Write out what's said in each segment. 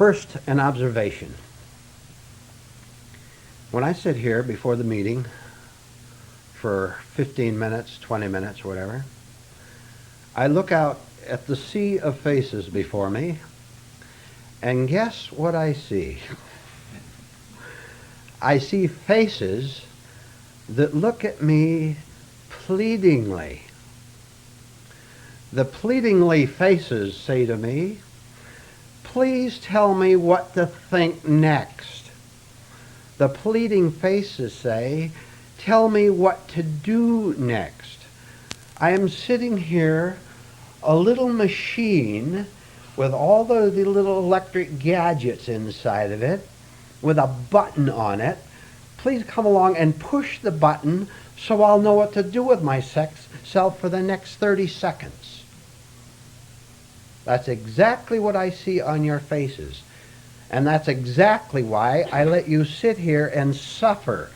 First, an observation. When I sit here before the meeting for 15 minutes, 20 minutes, whatever, I look out at the sea of faces before me, and guess what I see? I see faces that look at me pleadingly. The pleadingly faces say to me, "Please tell me what to think next." The pleading faces say, "Tell me what to do next." I am sitting here, a little machine with all the little electric gadgets inside of it, with a button on it. Please come along and push the button so I'll know what to do with myself for the next 30 seconds. That's exactly what I see on your faces. And that's exactly why I let you sit here and suffer,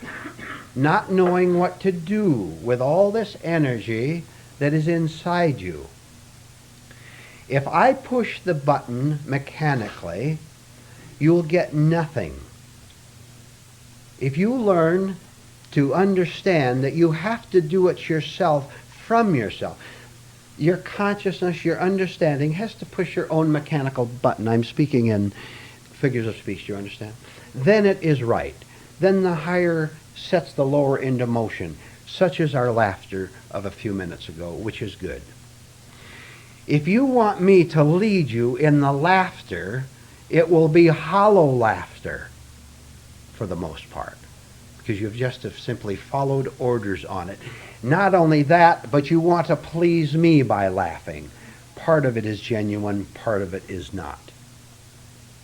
not knowing what to do with all this energy that is inside you. If I push the button mechanically, you'll get nothing. If you learn to understand that you have to do it yourself, from yourself, your consciousness, your understanding has to push your own mechanical button. I'm speaking in figures of speech, do you understand? Then it is right. Then the higher sets the lower into motion, such as our laughter of a few minutes ago, which is good. If you want me to lead you in the laughter, it will be hollow laughter for the most part, because you've just have simply followed orders on it. Not only that, but you want to please me by laughing. Part of it is genuine, part of it is not.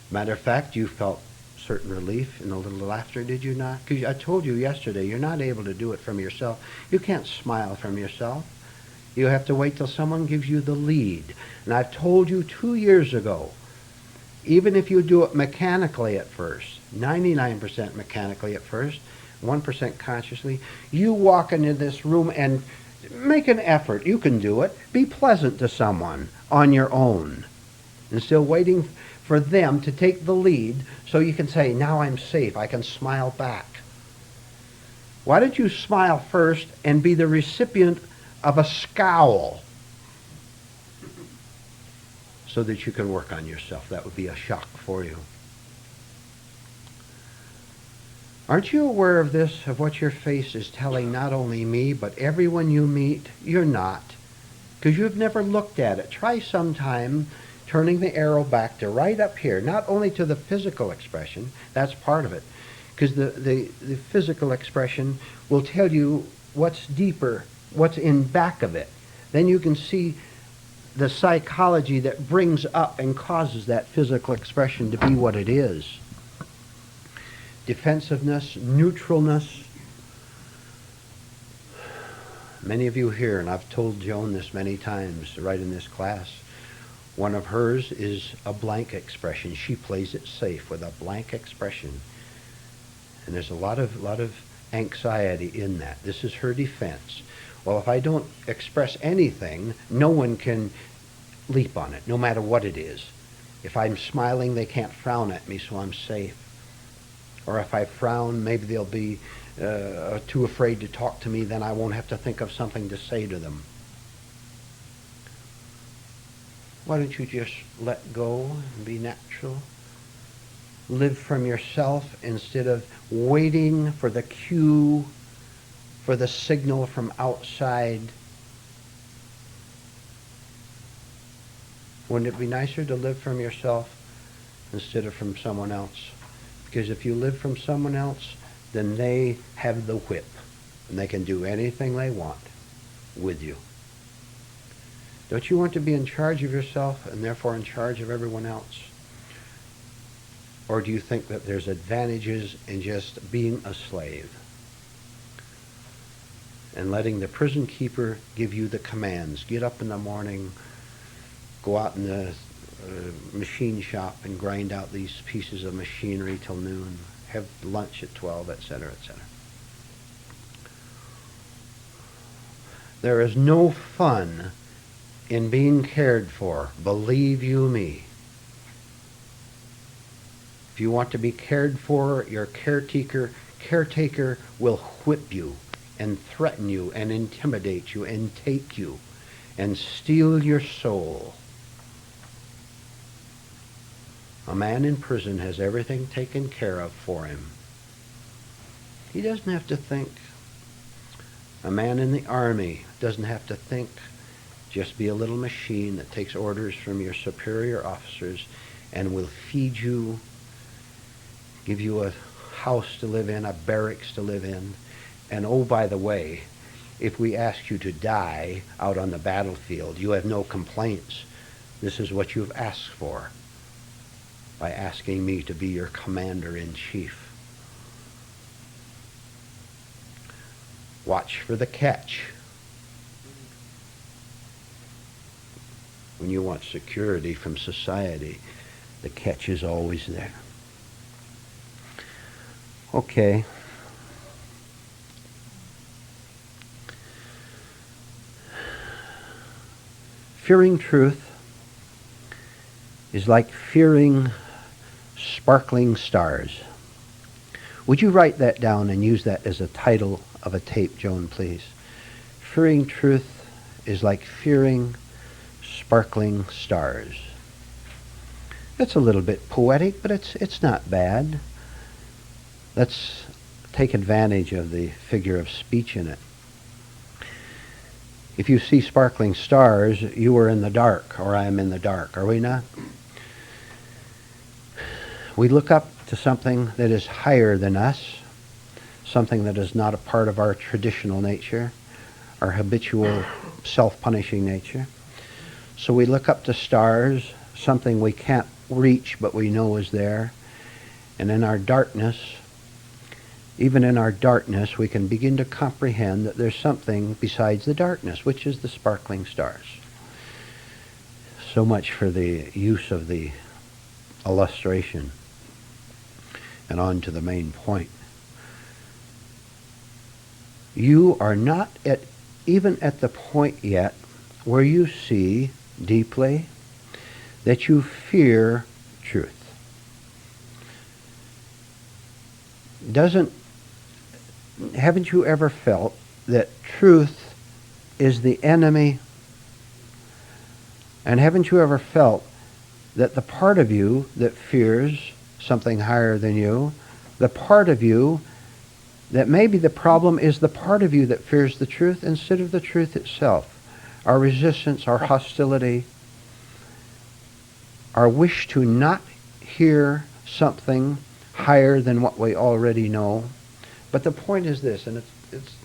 Matter of fact, you felt certain relief in a little laughter, did you not? Because I told you yesterday, you're not able to do it from yourself. You can't smile from yourself. You have to wait till someone gives you the lead. And I've told you 2 years ago, even if you do it mechanically at first, 99% mechanically at first, 1% consciously, you walk into this room and make an effort. You can do it. Be pleasant to someone on your own. And still waiting for them to take the lead so you can say, now I'm safe. I can smile back. Why don't you smile first and be the recipient of a scowl so that you can work on yourself? That would be a shock for you. Aren't you aware of this, of what your face is telling not only me, but everyone you meet? You're not, because you've never looked at it. Try sometime turning the arrow back to right up here, not only to the physical expression, that's part of it, because the physical expression will tell you what's deeper, what's in back of it. Then you can see the psychology that brings up and causes that physical expression to be what it is. Defensiveness, neutralness. Many of you here, and I've told Joan this many times right in this class, one of hers is a blank expression. She plays it safe with a blank expression. And there's a lot of anxiety in that. This is her defense. Well, if I don't express anything, no one can leap on it, no matter what it is. If I'm smiling, they can't frown at me, so I'm safe. Or if I frown, maybe they'll be too afraid to talk to me, then I won't have to think of something to say to them. Why don't you just let go and be natural? Live from yourself instead of waiting for the cue, for the signal from outside. Wouldn't it be nicer to live from yourself instead of from someone else? Because if you live from someone else, then they have the whip, and they can do anything they want with you. Don't you want to be in charge of yourself and therefore in charge of everyone else? Or do you think that there's advantages in just being a slave and letting the prison keeper give you the commands? Get up in the morning, go out in the machine shop and grind out these pieces of machinery till noon, have lunch at 12, etc., etc. There is no fun in being cared for, believe you me. If you want to be cared for, your caretaker will whip you and threaten you and intimidate you and take you and steal your soul. A man in prison has everything taken care of for him. He doesn't have to think. A man in the army doesn't have to think. Just be a little machine that takes orders from your superior officers and will feed you, give you a house to live in, a barracks to live in. And oh, by the way, if we ask you to die out on the battlefield, you have no complaints. This is what you've asked for by asking me to be your commander-in-chief. Watch for the catch. When you want security from society, the catch is always there. Okay. Fearing truth is like fearing sparkling stars. Would you write that down and use that as a title of a tape, Joan, please? Fearing truth is like fearing sparkling stars. It's a little bit poetic, but it's not bad. Let's take advantage of the figure of speech in it. If you see sparkling stars, you are in the dark, or I am in the dark, are we not? We look up to something that is higher than us, something that is not a part of our traditional nature, our habitual self-punishing nature. So we look up to stars, something we can't reach but we know is there. And in our darkness, even in our darkness, we can begin to comprehend that there's something besides the darkness, which is the sparkling stars. So much for the use of the illustration. And on to the main point. You are not even at the point yet where you see deeply that you fear truth. Haven't you ever felt that truth is the enemy? And haven't you ever felt that the part of you that fears something higher than you, the part of you that maybe the problem is the part of you that fears the truth instead of the truth itself? Our resistance, our hostility, our wish to not hear something higher than what we already know. But the point is this, and it's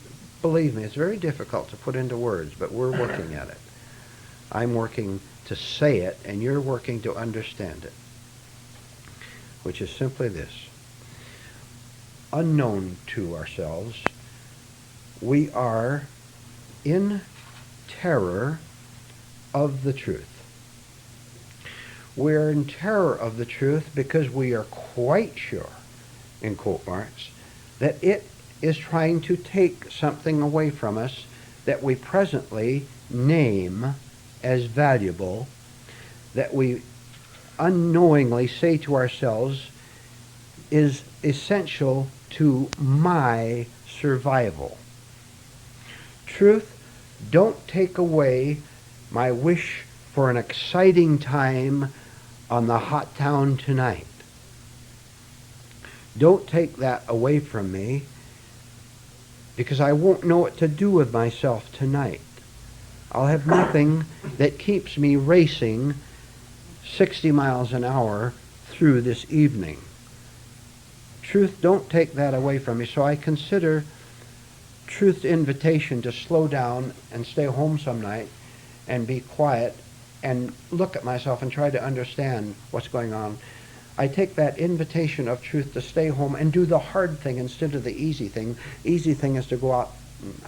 believe me, it's very difficult to put into words, but we're working at it. I'm working to say it, and you're working to understand it, which is simply this. Unknown to ourselves, we are in terror of the truth. We're in terror of the truth because we are quite sure, in quote marks, that it is trying to take something away from us that we presently name as valuable, that we unknowingly say to ourselves is essential to my survival. Truth, don't take away my wish for an exciting time on the hot town tonight. Don't take that away from me, because I won't know what to do with myself tonight. I'll have nothing that keeps me racing 60 miles an hour through this evening. Truth, don't take that away from me. So I consider truth's invitation to slow down and stay home some night and be quiet and look at myself and try to understand what's going on. I take that invitation of truth to stay home and do the hard thing instead of the easy thing. Easy thing is to go out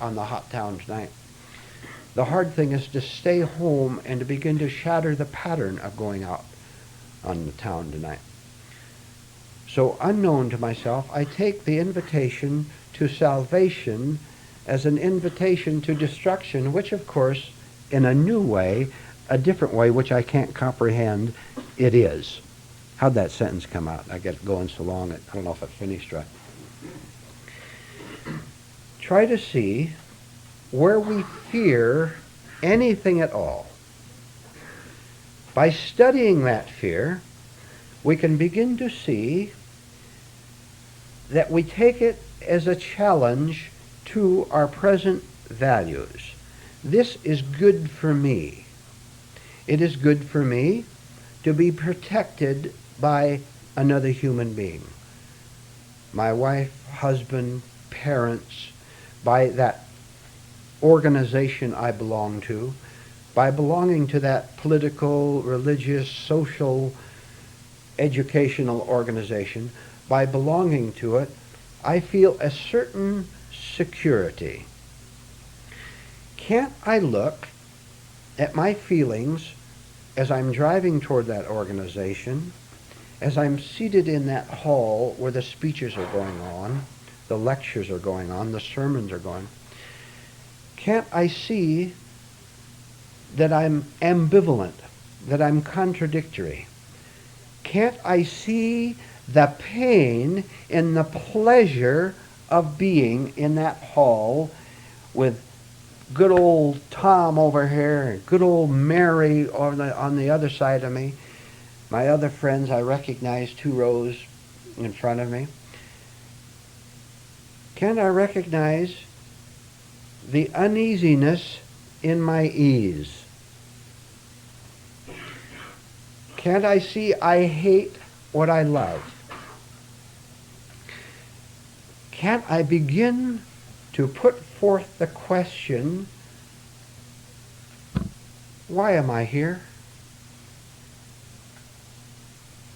on the hot town tonight. The hard thing is to stay home and to begin to shatter the pattern of going out on the town tonight. So unknown to myself, I take the invitation to salvation as an invitation to destruction, which of course, in a new way, a different way which I can't comprehend, it is. How'd that sentence come out? I get it going so long, I don't know if it finished right. Try to see where we fear anything at all. By studying that fear, we can begin to see that we take it as a challenge to our present values. This is good for me. It is good for me to be protected by another human being. My wife, husband, parents, by that organization I belong to, by belonging to that political, religious, social, educational organization, by belonging to it, I feel a certain security. Can't I look at my feelings as I'm driving toward that organization, as I'm seated in that hall where the speeches are going on, the lectures are going on, the sermons are going on? Can't I see that I'm ambivalent, that I'm contradictory? Can't I see the pain in the pleasure of being in that hall with good old Tom over here and good old Mary on the other side of me? My other friends I recognize 2 rows in front of me. Can I recognize the uneasiness in my ease? Can't I see I hate what I love? Can't I begin to put forth the question, why am I here?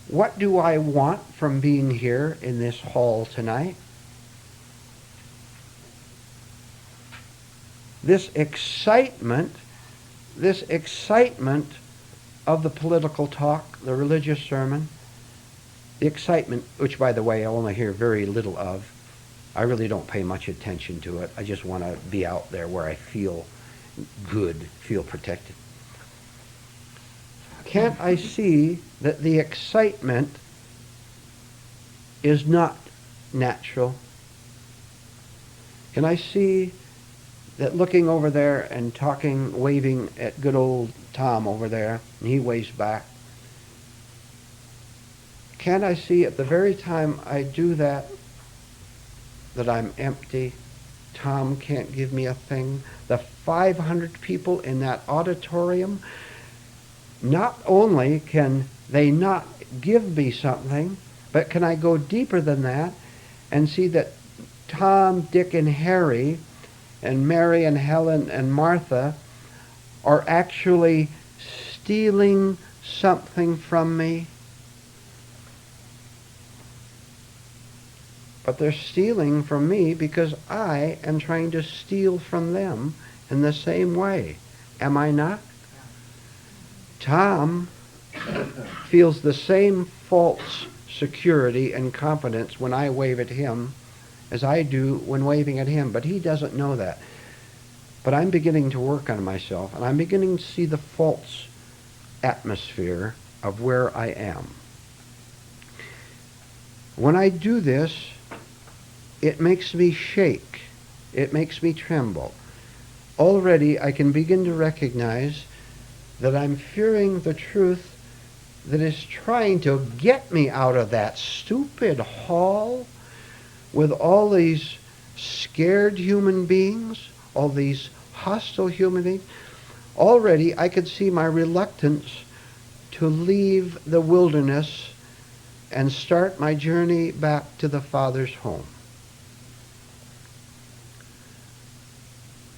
What do I want from being here in this hall tonight? This excitement of the political talk, the religious sermon, the excitement, which by the way I only hear very little of. I really don't pay much attention to it. I just want to be out there where I feel good, feel protected. Can't I see that the excitement is not natural? Can I see that looking over there and talking, waving at good old Tom over there, and he waves back? Can't I see at the very time I do that I'm empty? Tom can't give me a thing. The 500 people in that auditorium, not only can they not give me something, but can I go deeper than that and see that Tom, Dick, and Harry, and Mary and Helen and Martha are actually stealing something from me? But they're stealing from me because I am trying to steal from them in the same way. Am I not? Tom feels the same false security and confidence when I wave at him as I do when waving at him, but he doesn't know that. But I'm beginning to work on myself, and I'm beginning to see the false atmosphere of where I am. When I do this, it makes me shake. It makes me tremble. Already I can begin to recognize that I'm fearing the truth that is trying to get me out of that stupid hall with all these scared human beings, all these hostile human beings. Already I could see my reluctance to leave the wilderness and start my journey back to the Father's home.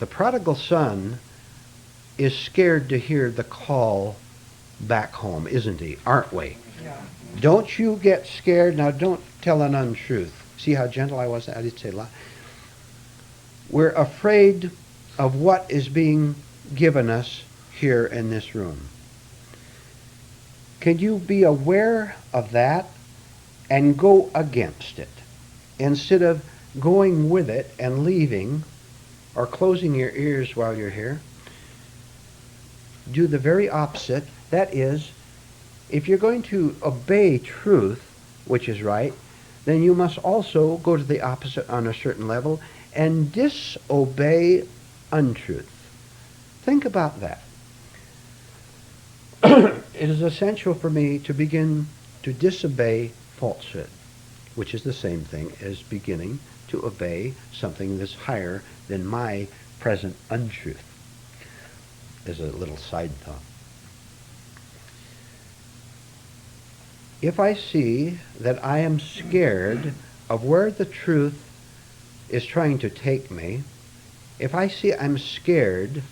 The prodigal son is scared to hear the call back home, isn't he? Aren't we? Yeah. Don't you get scared. Now don't tell an untruth. See how gentle I was? I did say a lot. We're afraid of what is being given us here in this room. Can you be aware of that and go against it instead of going with it and leaving or closing your ears while you're here? Do the very opposite. That is, If you're going to obey truth, which is right, then you must also go to the opposite on a certain level and disobey untruth. Think about that. It is essential for me to begin to disobey falsehood, which is the same thing as beginning to obey something that's higher than my present untruth. As a little side thought. If I see that I am scared of where the truth is trying to take me, if I see I'm scared,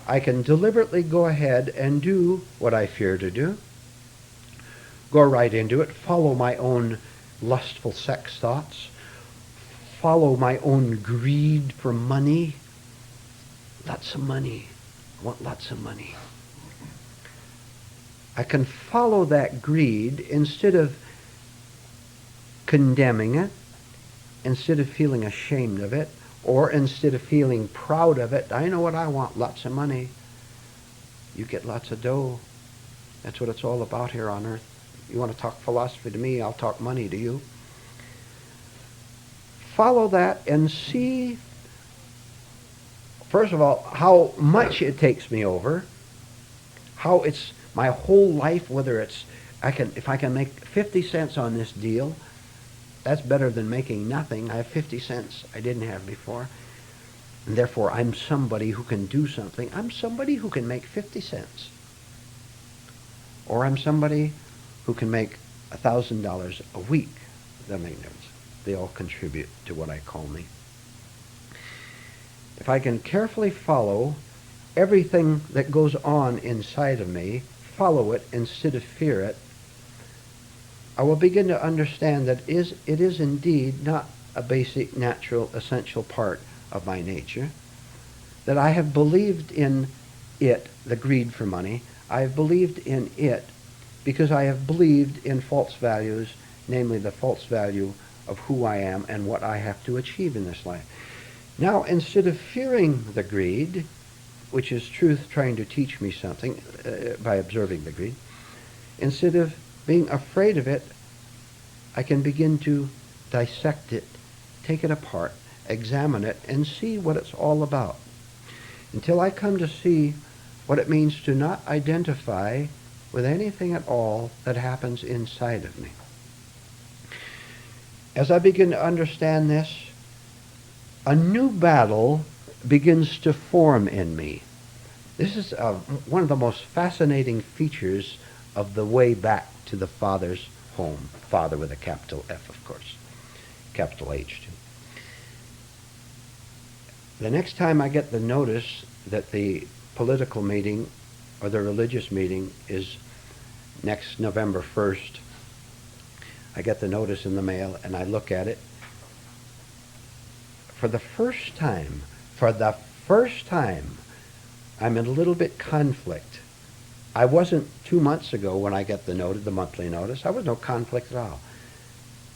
I can deliberately go ahead and do what I fear to do, go right into it, follow my own lustful sex thoughts, follow my own greed for money. Lots of money. I want lots of money. I can follow that greed instead of condemning it, instead of feeling ashamed of it, or instead of feeling proud of it. I know what I want, lots of money. You get lots of dough. That's what it's all about here on earth. You want to talk philosophy to me, I'll talk money to you. Follow that and see, first of all, how much it takes me over, how it's my whole life, whether it's, if I can make 50 cents on this deal, that's better than making nothing. I have 50 cents I didn't have before. And therefore, I'm somebody who can do something. I'm somebody who can make 50 cents. Or I'm somebody who can make $1,000 a week. That makes no difference. They all contribute to what I call me. If I can carefully follow everything that goes on inside of me, follow it instead of fear it, I will begin to understand that it is indeed not a basic, natural, essential part of my nature, that I have believed in it, the greed for money. I have believed in it because I have believed in false values, namely the false value of who I am and what I have to achieve in this life. Now, instead of fearing the greed, which is truth trying to teach me something by observing the greed, instead of being afraid of it, I can begin to dissect it, take it apart, examine it, and see what it's all about. Until I come to see what it means to not identify with anything at all that happens inside of me. As I begin to understand this, a new battle begins to form in me. This is one of the most fascinating features of the way back to the Father's home. Father with a capital F, of course. Capital H, too. The next time I get the notice that the political meeting or the religious meeting is next November 1st, I get the notice in the mail and I look at it. For the first time, I'm in a little bit conflict. I wasn't 2 months ago when I got the notice, the monthly notice. I was no conflict at all.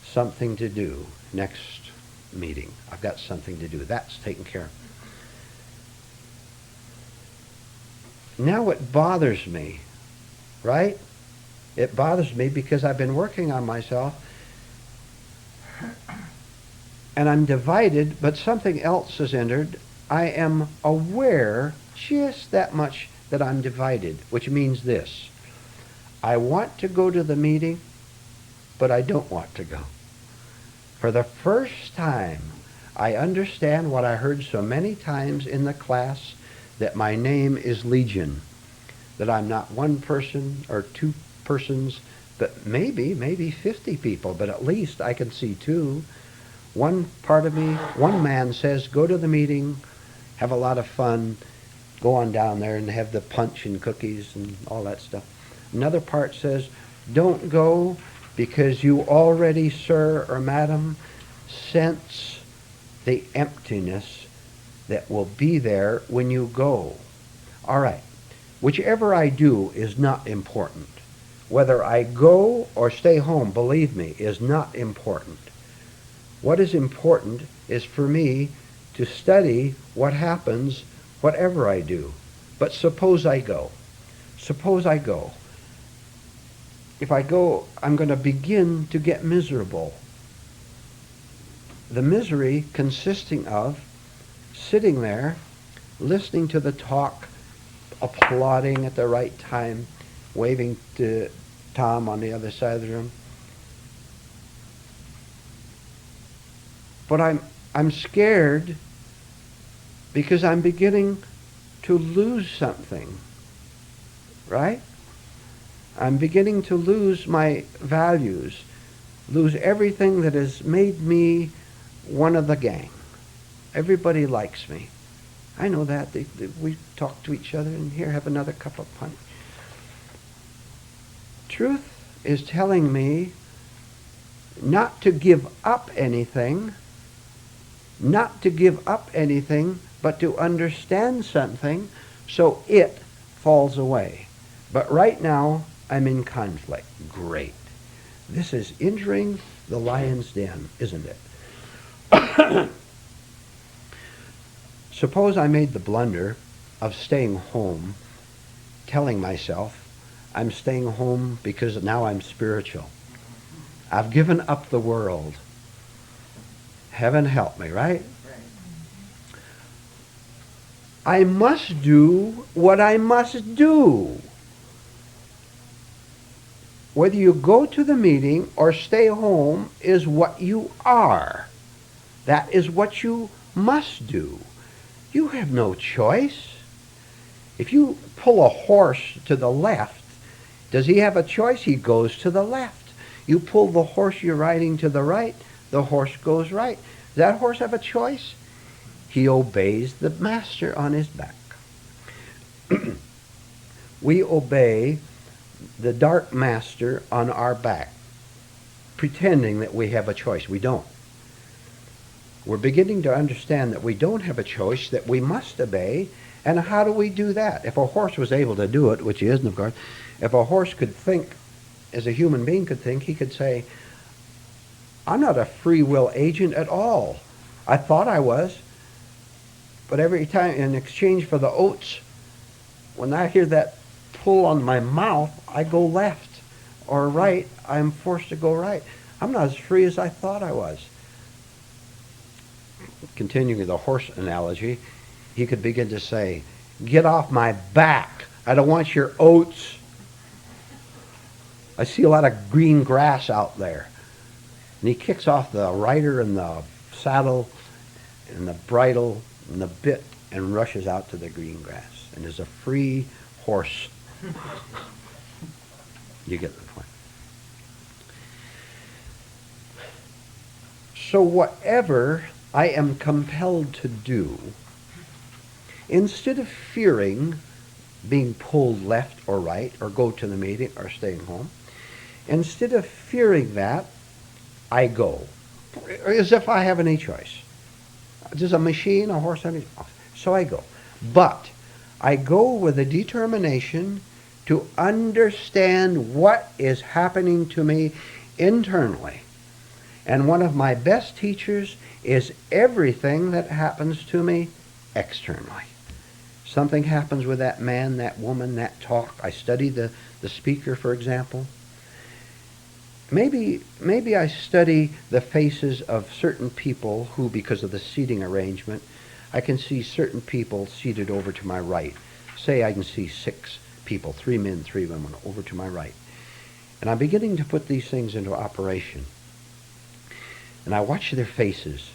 Something to do. Next meeting. I've got something to do. That's taken care of. Now it bothers me, right? It bothers me because I've been working on myself and I'm divided, but something else has entered. I am aware just that much that I'm divided, which means this. I want to go to the meeting, but I don't want to go. For the first time, I understand what I heard so many times in the class, that my name is Legion, that I'm not one person or two persons, but maybe 50 people, but at least I can see two. One part of me, one man says, go to the meeting, have a lot of fun, go on down there and have the punch and cookies and all that stuff. Another part says, don't go because you already, sir or madam, sense the emptiness that will be there when you go. All right. Whichever I do is not important. Whether I go or stay home, believe me, is not important. What is important is for me to study what happens whatever I do. But suppose I go. Suppose I go. if I go, I'm going to begin to get miserable. The misery consisting of sitting there, listening to the talk, applauding at the right time, waving to Tom on the other side of the room. But I'm scared because I'm beginning to lose something, right? I'm beginning to lose my values, lose everything that has made me one of the gang. Everybody likes me. I know that. We talk to each other and here, have another cup of punch. Truth is telling me not to give up anything, but to understand something so it falls away. But right now, I'm in conflict. Great. This is entering the lion's den, isn't it? Suppose I made the blunder of staying home, telling myself, I'm staying home because now I'm spiritual. I've given up the world. Heaven help me, right? I must do what I must do. Whether you go to the meeting or stay home is what you are. That is what you must do. You have no choice. If you pull a horse to the left, does he have a choice? He goes to the left. You pull the horse you're riding to the right, the horse goes right. Does that horse have a choice? He obeys the master on his back. We obey the dark master on our back, pretending that we have a choice. We don't. We're beginning to understand that we don't have a choice, that we must obey. And how do we do that? If a horse was able to do it, which he isn't, of course, if a horse could think, as a human being could think, he could say, I'm not a free will agent at all. I thought I was. But every time, in exchange for the oats, when I hear that pull on my mouth, I go left or right. I'm forced to go right. I'm not as free as I thought I was. Continuing the horse analogy, he could begin to say, get off my back. I don't want your oats. I see a lot of green grass out there. And he kicks off the rider and the saddle and the bridle and the bit and rushes out to the green grass and is a free horse. You get the point. So whatever I am compelled to do, instead of fearing being pulled left or right or go to the meeting or staying home, instead of fearing that, I go. As if I have any choice. There's a machine, a horse, so I go. But I go with a determination to understand what is happening to me internally. And one of my best teachers is everything that happens to me externally. Something happens with that man, that woman, that talk. I study the speaker, for example. Maybe I study the faces of certain people who, because of the seating arrangement, I can see certain people seated over to my right. Say I can see 6 people, 3 men, 3 women, over to my right. And I'm beginning to put these things into operation. And I watch their faces,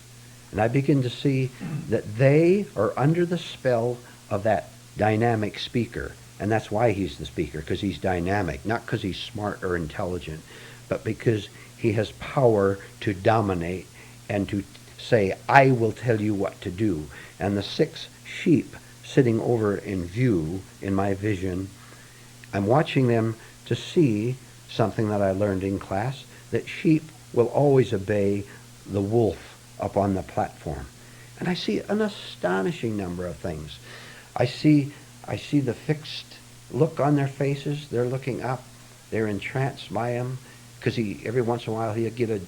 and I begin to see that they are under the spell of that dynamic speaker. And that's why he's the speaker, because he's dynamic, not because he's smart or intelligent, but because he has power to dominate and to say, I will tell you what to do. And the 6 sheep sitting over in view, in my vision, I'm watching them to see something that I learned in class, that sheep will always obey the wolf up on the platform. And I see an astonishing number of things. I see the fixed look on their faces. They're looking up. They're entranced by him, because every once in a while he'll get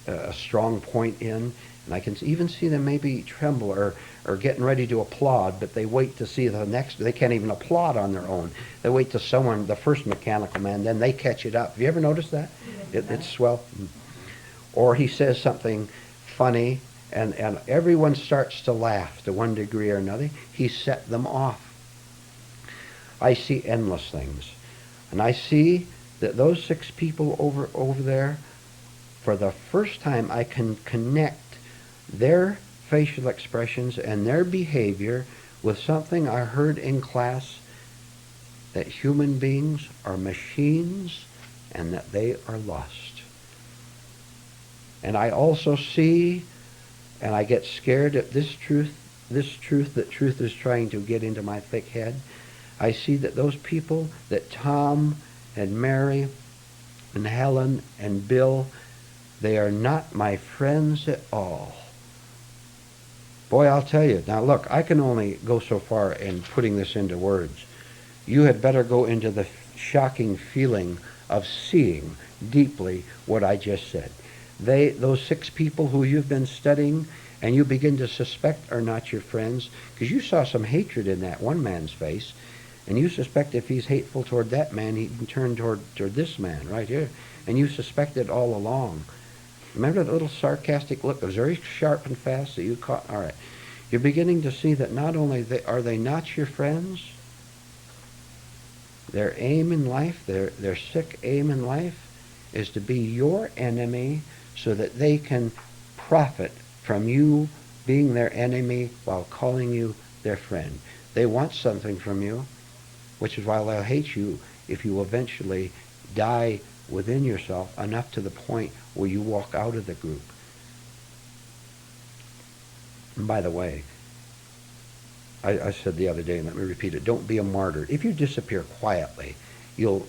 a strong point in, And I can even see them maybe tremble or getting ready to applaud, but they wait to see the next. They can't even applaud on their own. They wait till someone, the first mechanical man, then they catch it up. Have you ever noticed that? It's swell. Or he says something funny, and everyone starts to laugh to one degree or another. He set them off. I see endless things. And I see that those 6 people over there, for the first time I can connect their facial expressions and their behavior with something I heard in class, that human beings are machines and that they are lost. And I also see, and I get scared at this truth that truth is trying to get into my thick head. I see that those people, that Tom and Mary and Helen and Bill, they are not my friends at all. Boy, I'll tell you. Now look, I can only go so far in putting this into words. You had better go into the shocking feeling of seeing deeply what I just said. Those 6 people who you've been studying and you begin to suspect are not your friends, because you saw some hatred in that one man's face, and you suspect if he's hateful toward that man, he can turn toward this man right here. And you suspected all along. Remember that little sarcastic look? It was very sharp and fast that you caught. All right. You're beginning to see that not only are they not your friends, their aim in life, their sick aim in life, is to be your enemy so that they can profit from you being their enemy while calling you their friend. They want something from you, which is why they'll hate you if you eventually die within yourself enough to the point where you walk out of the group. And by the way, I said the other day, and let me repeat it, don't be a martyr. If you disappear quietly, you'll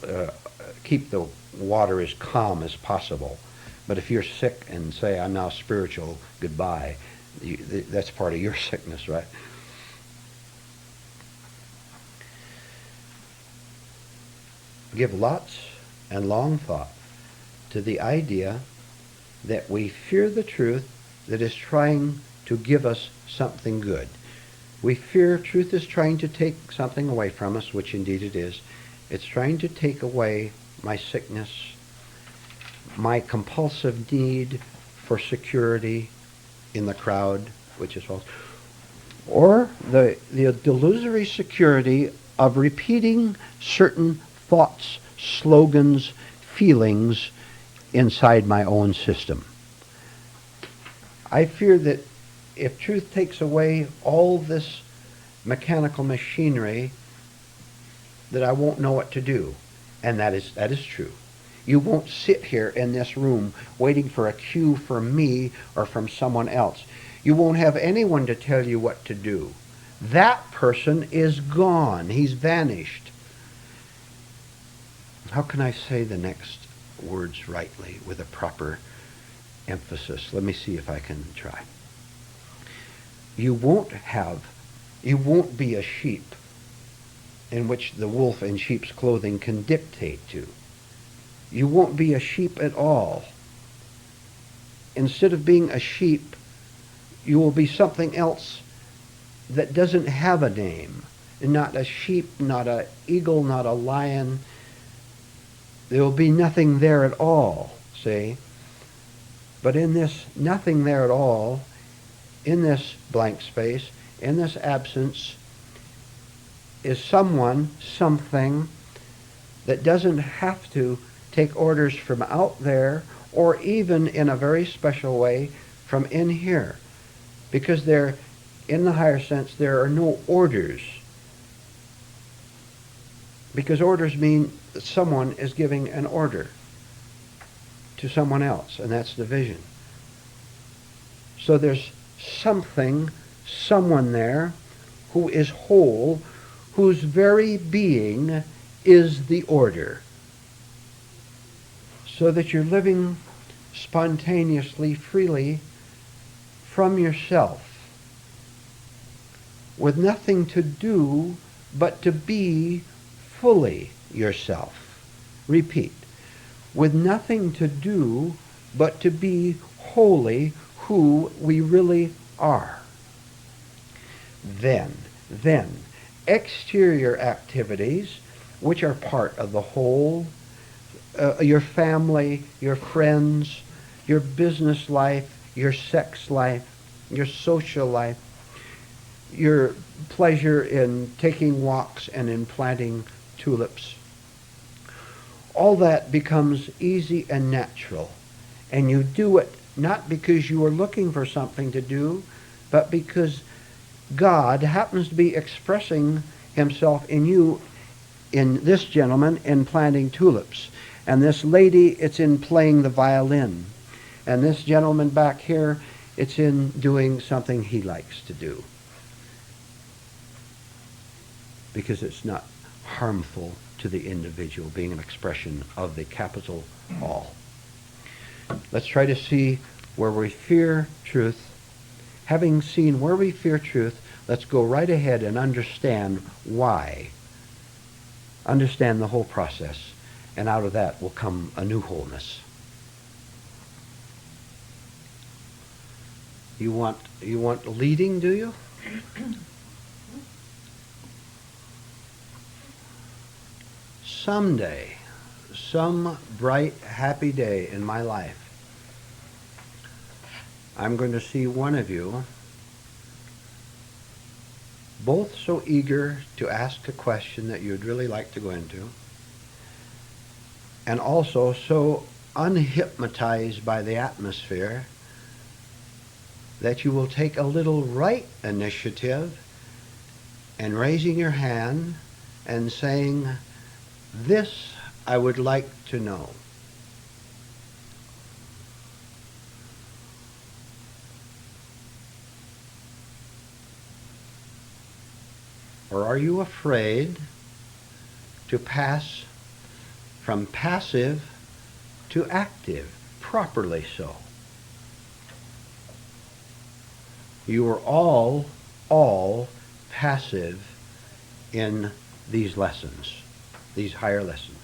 keep the water as calm as possible. But if you're sick and say, I'm now spiritual, goodbye, that's part of your sickness, right? Give lots and long thought to the idea that we fear the truth that is trying to give us something good. We fear truth is trying to take something away from us, which indeed it is. It's trying to take away my sickness, my compulsive need for security in the crowd, which is false, or the delusory security of repeating certain thoughts, slogans, feelings inside my own system. I fear that if truth takes away all this mechanical machinery, that I won't know what to do. And that is true. You won't sit here in this room waiting for a cue from me or from someone else. You won't have anyone to tell you what to do. That person is gone. He's vanished. How can I say the next words rightly with a proper emphasis? Let me see if I can try. You won't be a sheep in which the wolf in sheep's clothing can dictate to. You won't be a sheep at all. Instead of being a sheep, you will be something else that doesn't have a name. Not a sheep, not an eagle, not a lion. There will be nothing there at all, see? But in this nothing there at all, in this blank space, in this absence, is someone, something that doesn't have to take orders from out there, or even in a very special way from in here. Because there, in the higher sense, there are no orders. Because orders mean that someone is giving an order to someone else, and that's the vision. So there's something, someone there who is whole, whose very being is the order. So that you're living spontaneously, freely from yourself, with nothing to do but to be fully yourself. Repeat. With nothing to do but to be wholly who we really are. Then, exterior activities, which are part of the whole, your family, your friends, your business life, your sex life, your social life, your pleasure in taking walks and in planting tulips. All that becomes easy and natural. And you do it not because you are looking for something to do, but because God happens to be expressing himself in you, in this gentleman, in planting tulips. And this lady, it's in playing the violin. And this gentleman back here, it's in doing something he likes to do. Because it's not harmful to the individual, being an expression of the capital all. Let's try to see where we fear truth. Having seen where we fear truth, let's go right ahead and understand why. Understand the whole process. And out of that will come a new wholeness. You want leading, do you? Someday, some bright, happy day in my life, I'm going to see one of you both so eager to ask a question that you'd really like to go into, and also so unhypnotized by the atmosphere that you will take a little right initiative and raising your hand and saying, "This I would like to know." Or are you afraid to pass from passive to active, properly so? You are all passive in these lessons, these higher lessons.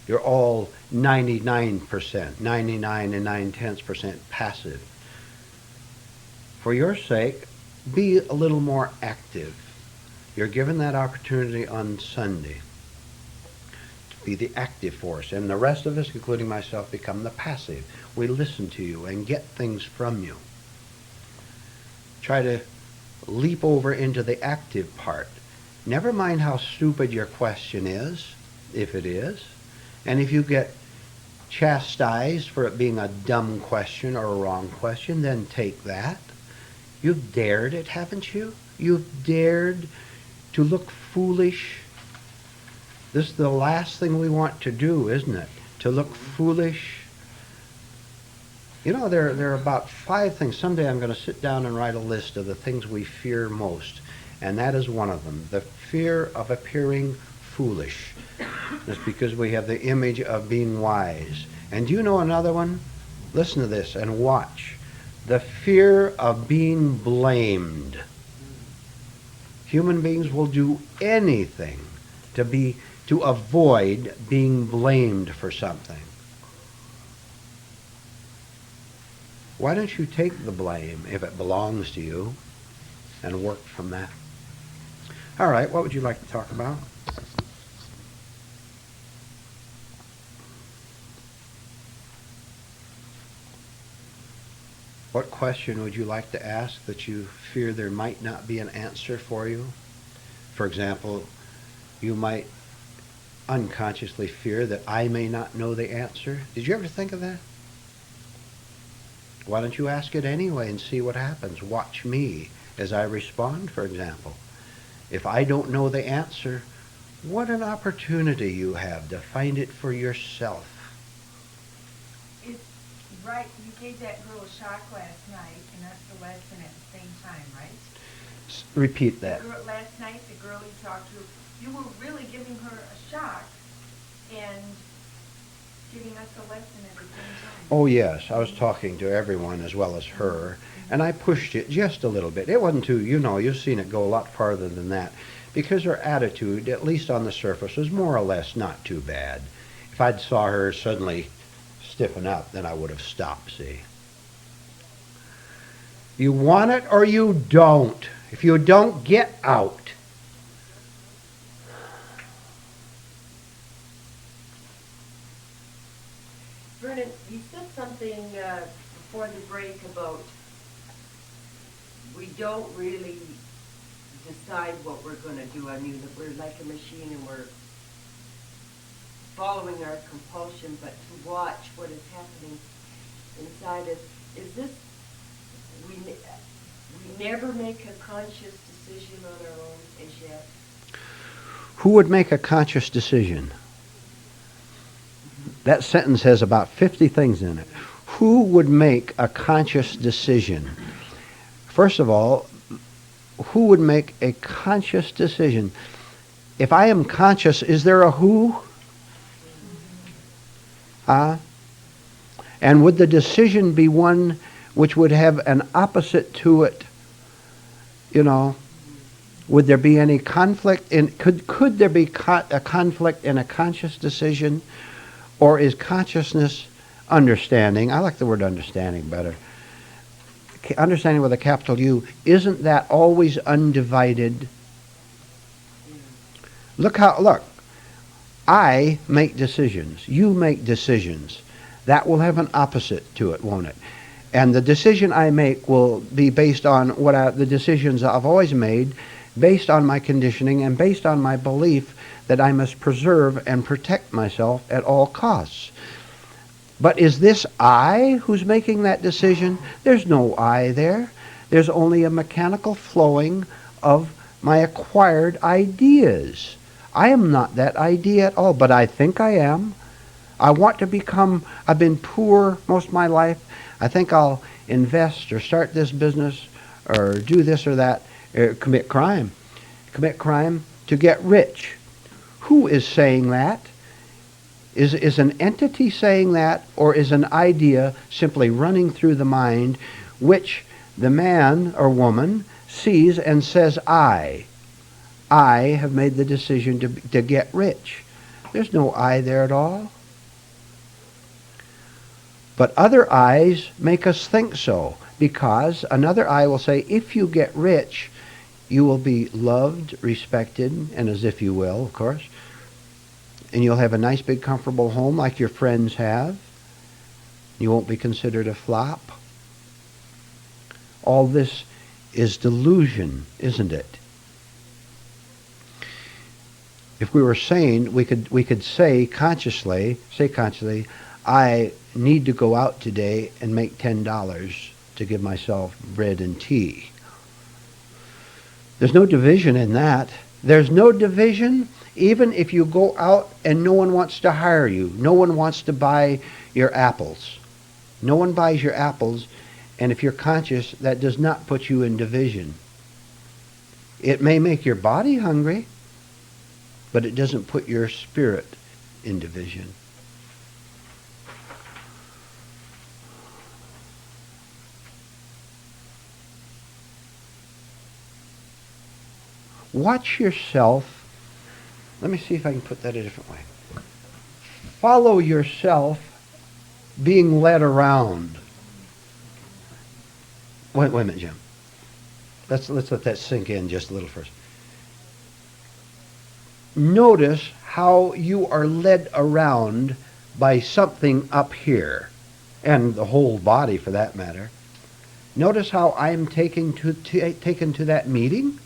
You're all 99%, 99 and 9/10% passive. For your sake, be a little more active. You're given that opportunity on Sunday to be the active force, and the rest of us, including myself, become the passive. We listen to you and get things from you. Try to leap over into the active part. Never mind how stupid your question is, if it is, and if you get chastised for it being a dumb question or a wrong question, then take that. You've dared it, haven't you? You've dared to look foolish. This is the last thing we want to do, isn't it? To look foolish. You know, there are about 5 things. Someday I'm going to sit down and write a list of the things we fear most, and that is one of them. The fear of appearing foolish. It's because we have the image of being wise. And do you know another one? Listen to this and watch. The fear of being blamed. Human beings will do anything to avoid being blamed for something. Why don't you take the blame if it belongs to you and work from that? All right, what would you like to talk about? What question would you like to ask that you fear there might not be an answer for you? For example, you might unconsciously fear that I may not know the answer. Did you ever think of that? Why don't you ask it anyway and see what happens? Watch me as I respond, for example. If I don't know the answer, what an opportunity you have to find it for yourself. It's right. You gave that girl a shock last night, and that's the lesson at the same time, right? Repeat that. Last night, the girl you talked to, you were really giving her a shock and giving us a lesson at the same time. Oh, yes. I was talking to everyone as well as her, and I pushed it just a little bit. It wasn't too, you've seen it go a lot farther than that, because her attitude, at least on the surface, was more or less not too bad. If I'd saw her suddenly stiffen up, then I would have stopped, see. You want it or you don't. If you don't, get out. Vernon, you said something before the break about we don't really decide what we're going to do. I mean, that we're like a machine and we're following our compulsion, but to watch what is happening inside us. Is this, we never make a conscious decision on our own as yet? Who would make a conscious decision? That sentence has about 50 things in it. Who would make a conscious decision? First of all, who would make a conscious decision? If I am conscious, is there a who? And would the decision be one which would have an opposite to it? You know, would there be any conflict in, could there be a conflict in a conscious decision? Or is consciousness understanding? I like the word understanding better. Understanding with a capital U, isn't that always undivided? Look, I make decisions. You make decisions. That will have an opposite to it, won't it? And the decision I make will be based on the decisions I've always made, based on my conditioning and based on my belief that I must preserve and protect myself at all costs. But is this I who's making that decision? There's no I there. There's only a mechanical flowing of my acquired ideas. I am not that idea at all, but I think I am. I want to become, I've been poor most of my life. I think I'll invest or start this business or do this or that, commit crime to get rich. Who is saying that? Is an entity saying that, or is an idea simply running through the mind which the man or woman sees and says, I have made the decision to get rich. There's no I there at all. But other I's make us think so, because another I will say, if you get rich, you will be loved, respected, and as if you will, of course, and you'll have a nice big comfortable home like your friends have. You won't be considered a flop. All this is delusion, isn't it? If we were sane, we could say consciously, I need to go out today and make $10 to give myself bread and tea. There's no division in that. There's no division even if you go out and no one wants to hire you. No one wants to buy your apples. No one buys your apples, and if you're conscious, that does not put you in division. It may make your body hungry, but it doesn't put your spirit in division. Watch yourself. Let me see if I can put that a different way. Follow yourself being led around. Wait a minute, Jim. Let's let that sink in just a little first. Notice how you are led around by something up here, and the whole body for that matter. Notice how I'm taken to that meeting.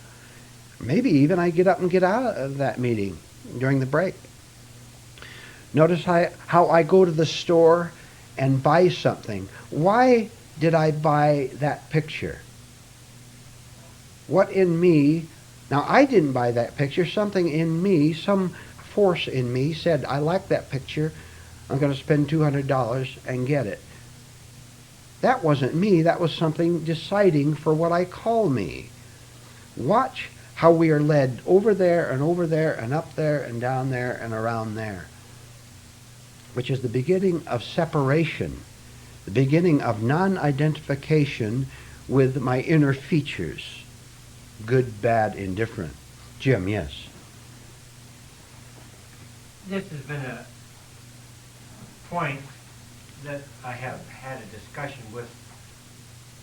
Maybe even I get up and get out of that meeting during the break. Notice how I go to the store and buy something. Why did I buy that picture? What in me? Now, I didn't buy that picture. Something in me, some force in me said, I like that picture. I'm going to spend $200 and get it. That wasn't me. That was something deciding for what I call me. Watch how we are led over there and up there and down there and around there, which is the beginning of separation, the beginning of non-identification with my inner features, good, bad, indifferent. Jim, yes? This has been a point that I have had a discussion with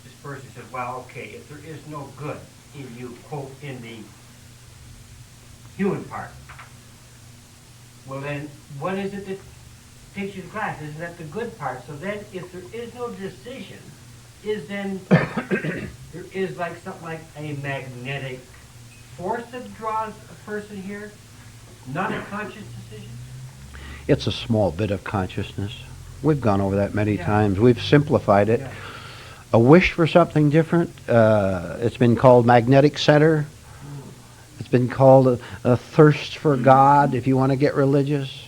this person said, well, okay, if there is no good in you, quote, in the human part, well then, what is it that takes you to class? Isn't that the good part? So then, if there is no decision, is then, there is like something like a magnetic force that draws a person here? Not a conscious decision? It's a small bit of consciousness. We've gone over that many Yeah. times. We've simplified it. Yeah. A wish for something different. It's been called magnetic center. It's been called a thirst for God, if you want to get religious.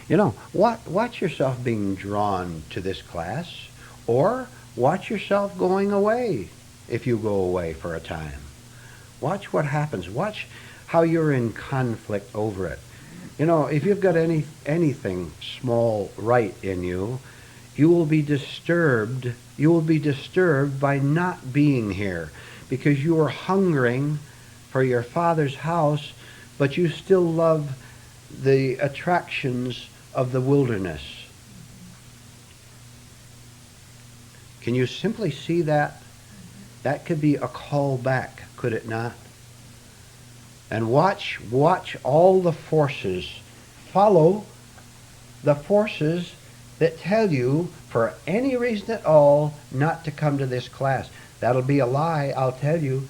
You know, watch yourself being drawn to this class, or watch yourself going away if you go away for a time. Watch what happens. Watch how you're in conflict over it. You know, if you've got anything small right in you, you will be disturbed. You will be disturbed by not being here because you are hungering for your Father's house, but you still love the attractions of the wilderness. Can you simply see that? That could be a call back, could it not? And watch all the forces. Follow the forces that tell you, for any reason at all, not to come to this class. That'll be a lie, I'll tell you.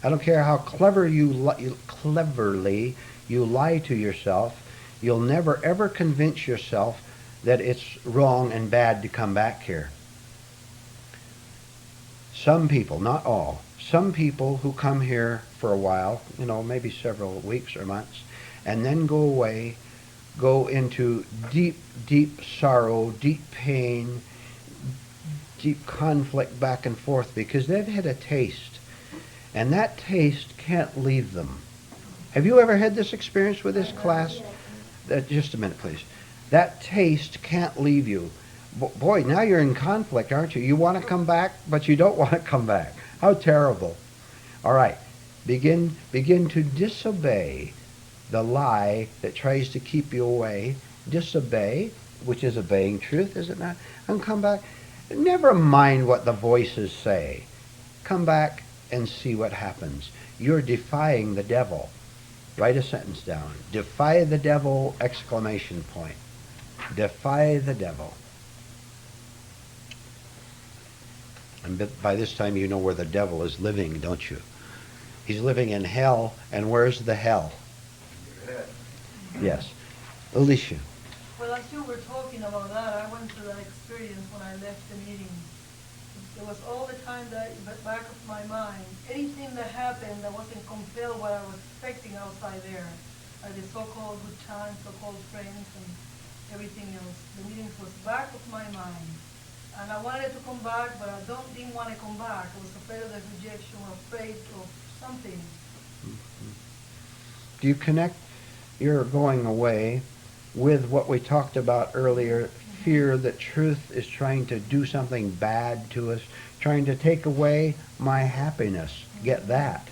I don't care how cleverly you lie to yourself. You'll never ever convince yourself that it's wrong and bad to come back here. Some people, not all, some people who come here for a while, you know, maybe several weeks or months, and then go away, go into deep, deep sorrow, deep pain, deep conflict back and forth because they've had a taste, and that taste can't leave them. Have you ever had this experience with this class? Just a minute, please. That taste can't leave you. Boy, now you're in conflict, aren't you? You want to come back, but you don't want to come back. How terrible. All right. Begin to disobey the lie that tries to keep you away. Disobey, which is obeying truth, is it not? And come back. Never mind what the voices say. Come back and see what happens. You're defying the devil. Write a sentence down. Defy the devil, exclamation point. Defy the devil. And by this time you know where the devil is living, don't you? He's living in hell, and where's the hell? Yes. Alicia. Well, as you were talking about that, I went through that experience when I left the meeting. It was all the time that in the back of my mind, anything that happened that wasn't compelled what I was expecting outside there, the so-called good times, so-called friends, and everything else. The meetings was back of my mind. And I wanted to come back, but I didn't want to come back. I was afraid of the rejection, afraid of something. Do you connect your going away with what we talked about earlier, fear that truth is trying to do something bad to us, trying to take away my happiness? Get that.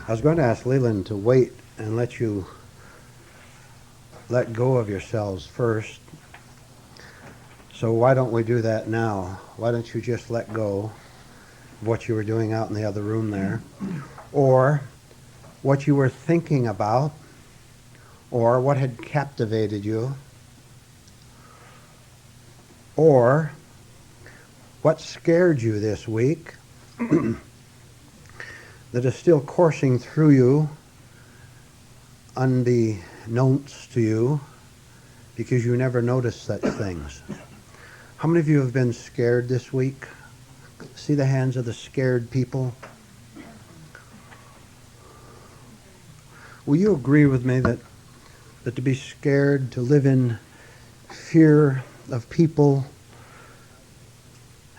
I was going to ask Leland to wait and let you let go of yourselves first. So why don't we do that now? Why don't you just let go of what you were doing out in the other room there, or what you were thinking about, or what had captivated you, or what scared you this week that is still coursing through you unbeknownst to you because you never noticed such things. How many of you have been scared this week? See the hands of the scared people? Will you agree with me that to be scared, to live in fear of people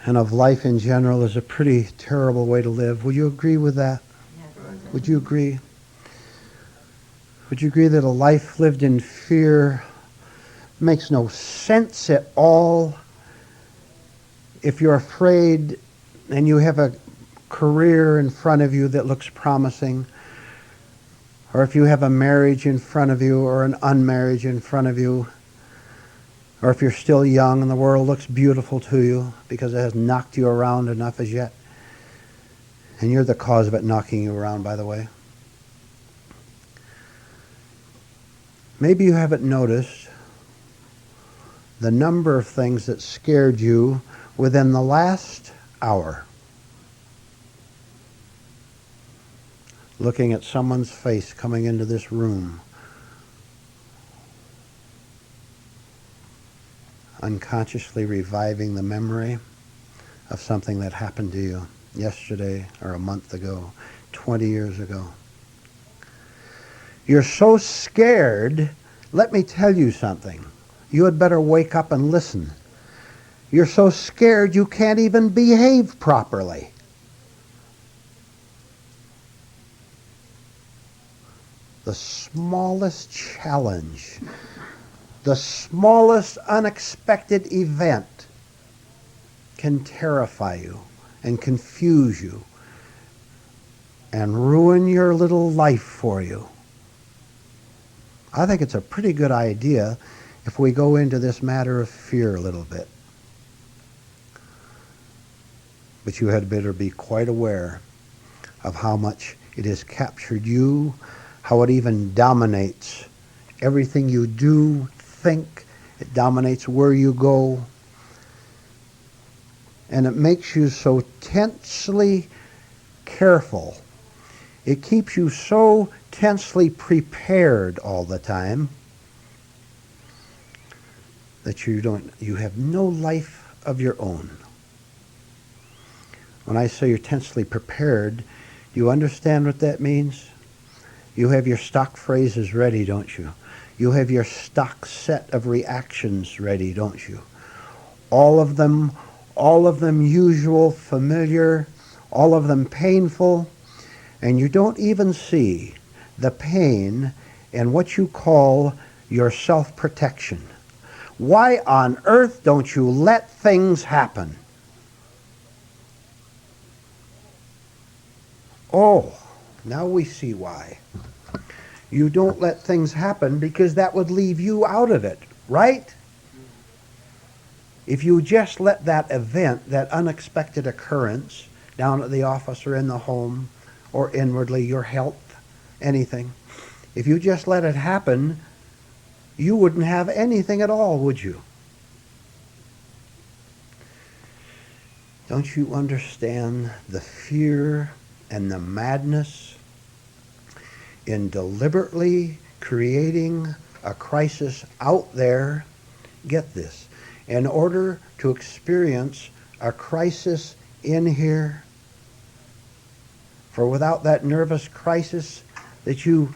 and of life in general is a pretty terrible way to live. Would you agree with that? Would you agree? Would you agree that a life lived in fear makes no sense at all? If you're afraid and you have a career in front of you that looks promising, or if you have a marriage in front of you or an unmarriage in front of you, or if you're still young and the world looks beautiful to you because it has knocked you around enough as yet, and you're the cause of it knocking you around, by the way. Maybe you haven't noticed the number of things that scared you within the last hour. Looking at someone's face coming into this room, unconsciously reviving the memory of something that happened to you yesterday or a month ago, 20 years ago. You're so scared, let me tell you something. You had better wake up and listen. You're so scared you can't even behave properly. The smallest challenge, the smallest unexpected event can terrify you and confuse you and ruin your little life for you. I think it's a pretty good idea if we go into this matter of fear a little bit. But you had better be quite aware of how much it has captured you, how it even dominates everything you do, think. It dominates where you go. And it makes you so tensely careful. It keeps you so tensely prepared all the time that you have no life of your own. When I say you're tensely prepared, you understand what that means? You have your stock phrases ready, don't you? You have your stock set of reactions ready, don't you? All of them usual, familiar, all of them painful, and you don't even see the pain in what you call your self-protection. Why on earth don't you let things happen? Oh, now we see why. You don't let things happen because that would leave you out of it, right? If you just let that event, that unexpected occurrence, down at the office or in the home, or inwardly, your health, anything, if you just let it happen, you wouldn't have anything at all, would you? Don't you understand the fear and the madness in deliberately creating a crisis out there? Get this. In order to experience a crisis in here, for without that nervous crisis that you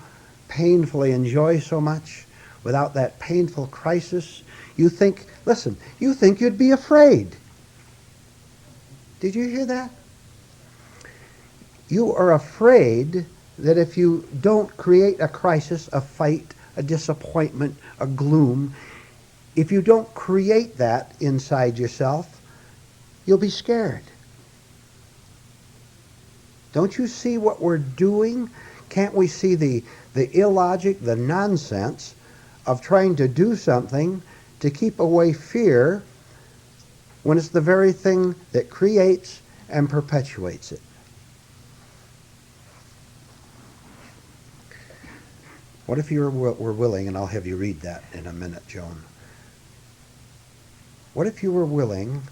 painfully enjoy so much, without that painful crisis, you think you'd be afraid. Did you hear that? You are afraid that if you don't create a crisis, a fight, a disappointment, a gloom, if you don't create that inside yourself, you'll be scared. Don't you see what we're doing? Can't we see the illogic, the nonsense of trying to do something to keep away fear when it's the very thing that creates and perpetuates it? What if you were willing, and I'll have you read that in a minute, Joan. What if you were willing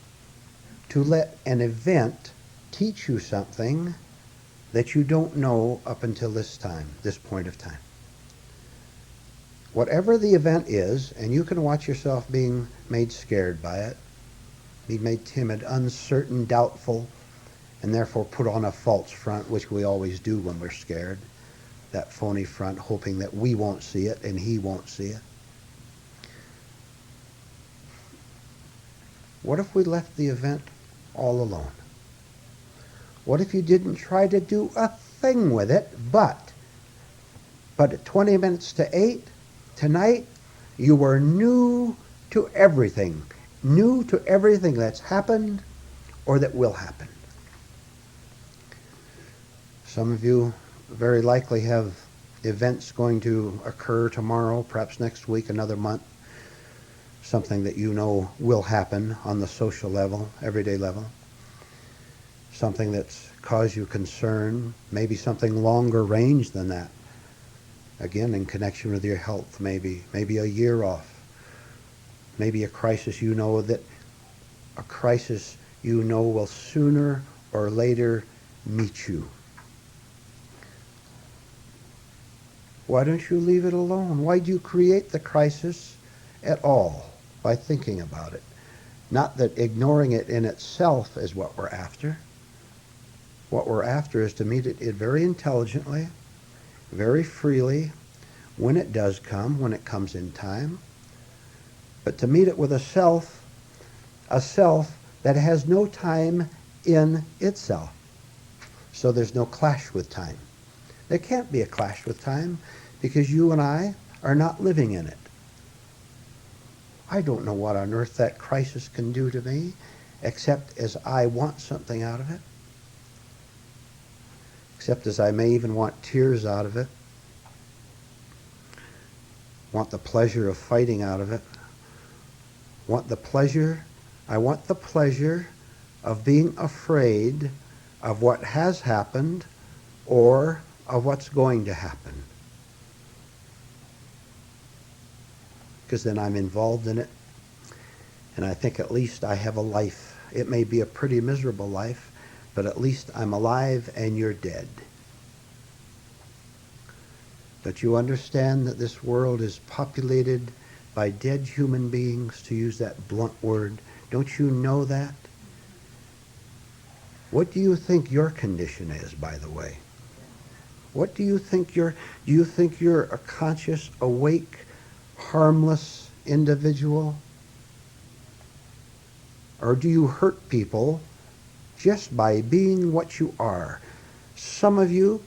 to let an event teach you something that you don't know up until this point of time? Whatever the event is, and you can watch yourself being made scared by it, be made timid, uncertain, doubtful, and therefore put on a false front, which we always do when we're scared. That phony front, hoping that we won't see it and he won't see it. What if we left the event all alone? What if you didn't try to do a thing with it, but at 20 minutes to 8 tonight, you were new to everything that's happened or that will happen. Some of you very likely have events going to occur tomorrow, perhaps next week, another month, something that you know will happen on the social level, everyday level, something that's caused you concern, maybe something longer range than that, again in connection with your health, maybe a year off, maybe a crisis you know will sooner or later meet you. Why don't you leave it alone? Why do you create the crisis at all by thinking about it? Not that ignoring it in itself is what we're after. What we're after is to meet it very intelligently, very freely, when it does come, when it comes in time, but to meet it with a self that has no time in itself. So there's no clash with time. There can't be a clash with time because you and I are not living in it. I don't know what on earth that crisis can do to me, except as I want something out of it, except as I may even want tears out of it, want the pleasure of fighting out of it, I want the pleasure of being afraid of what has happened or of what's going to happen. Because then I'm involved in it, and I think at least I have a life. It may be a pretty miserable life, but at least I'm alive and you're dead. But you understand that this world is populated by dead human beings, to use that blunt word. Don't you know that? What do you think your condition is, by the way? What do you think do you think you're a conscious, awake, harmless individual? Or do you hurt people just by being what you are? Some of you,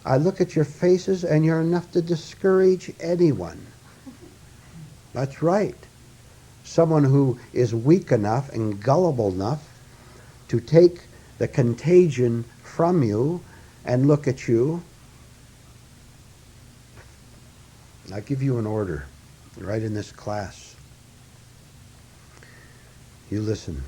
I look at your faces and you're enough to discourage anyone. That's right. Someone who is weak enough and gullible enough to take the contagion from you and look at you. I'll give you an order right in this class. You listen.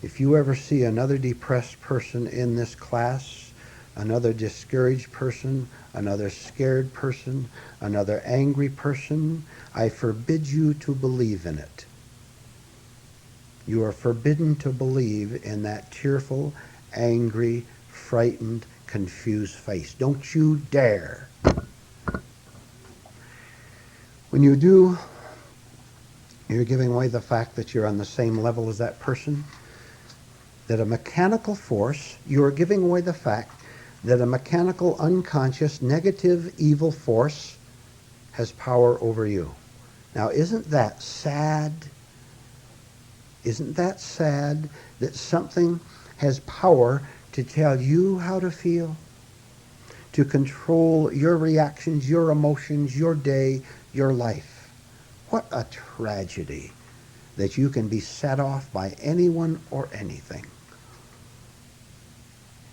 If you ever see another depressed person in this class, another discouraged person, another scared person, another angry person, I forbid you to believe in it. You are forbidden to believe in that tearful, angry, frightened, confused face. Don't you dare. When you do, you're giving away the fact that you're on the same level as that person. That a mechanical force, you are giving away the fact that a mechanical, unconscious, negative, evil force has power over you. Now, isn't that sad? Isn't that sad that something has power to tell you how to feel? To control your reactions, your emotions, your day, your life. What a tragedy that you can be set off by anyone or anything.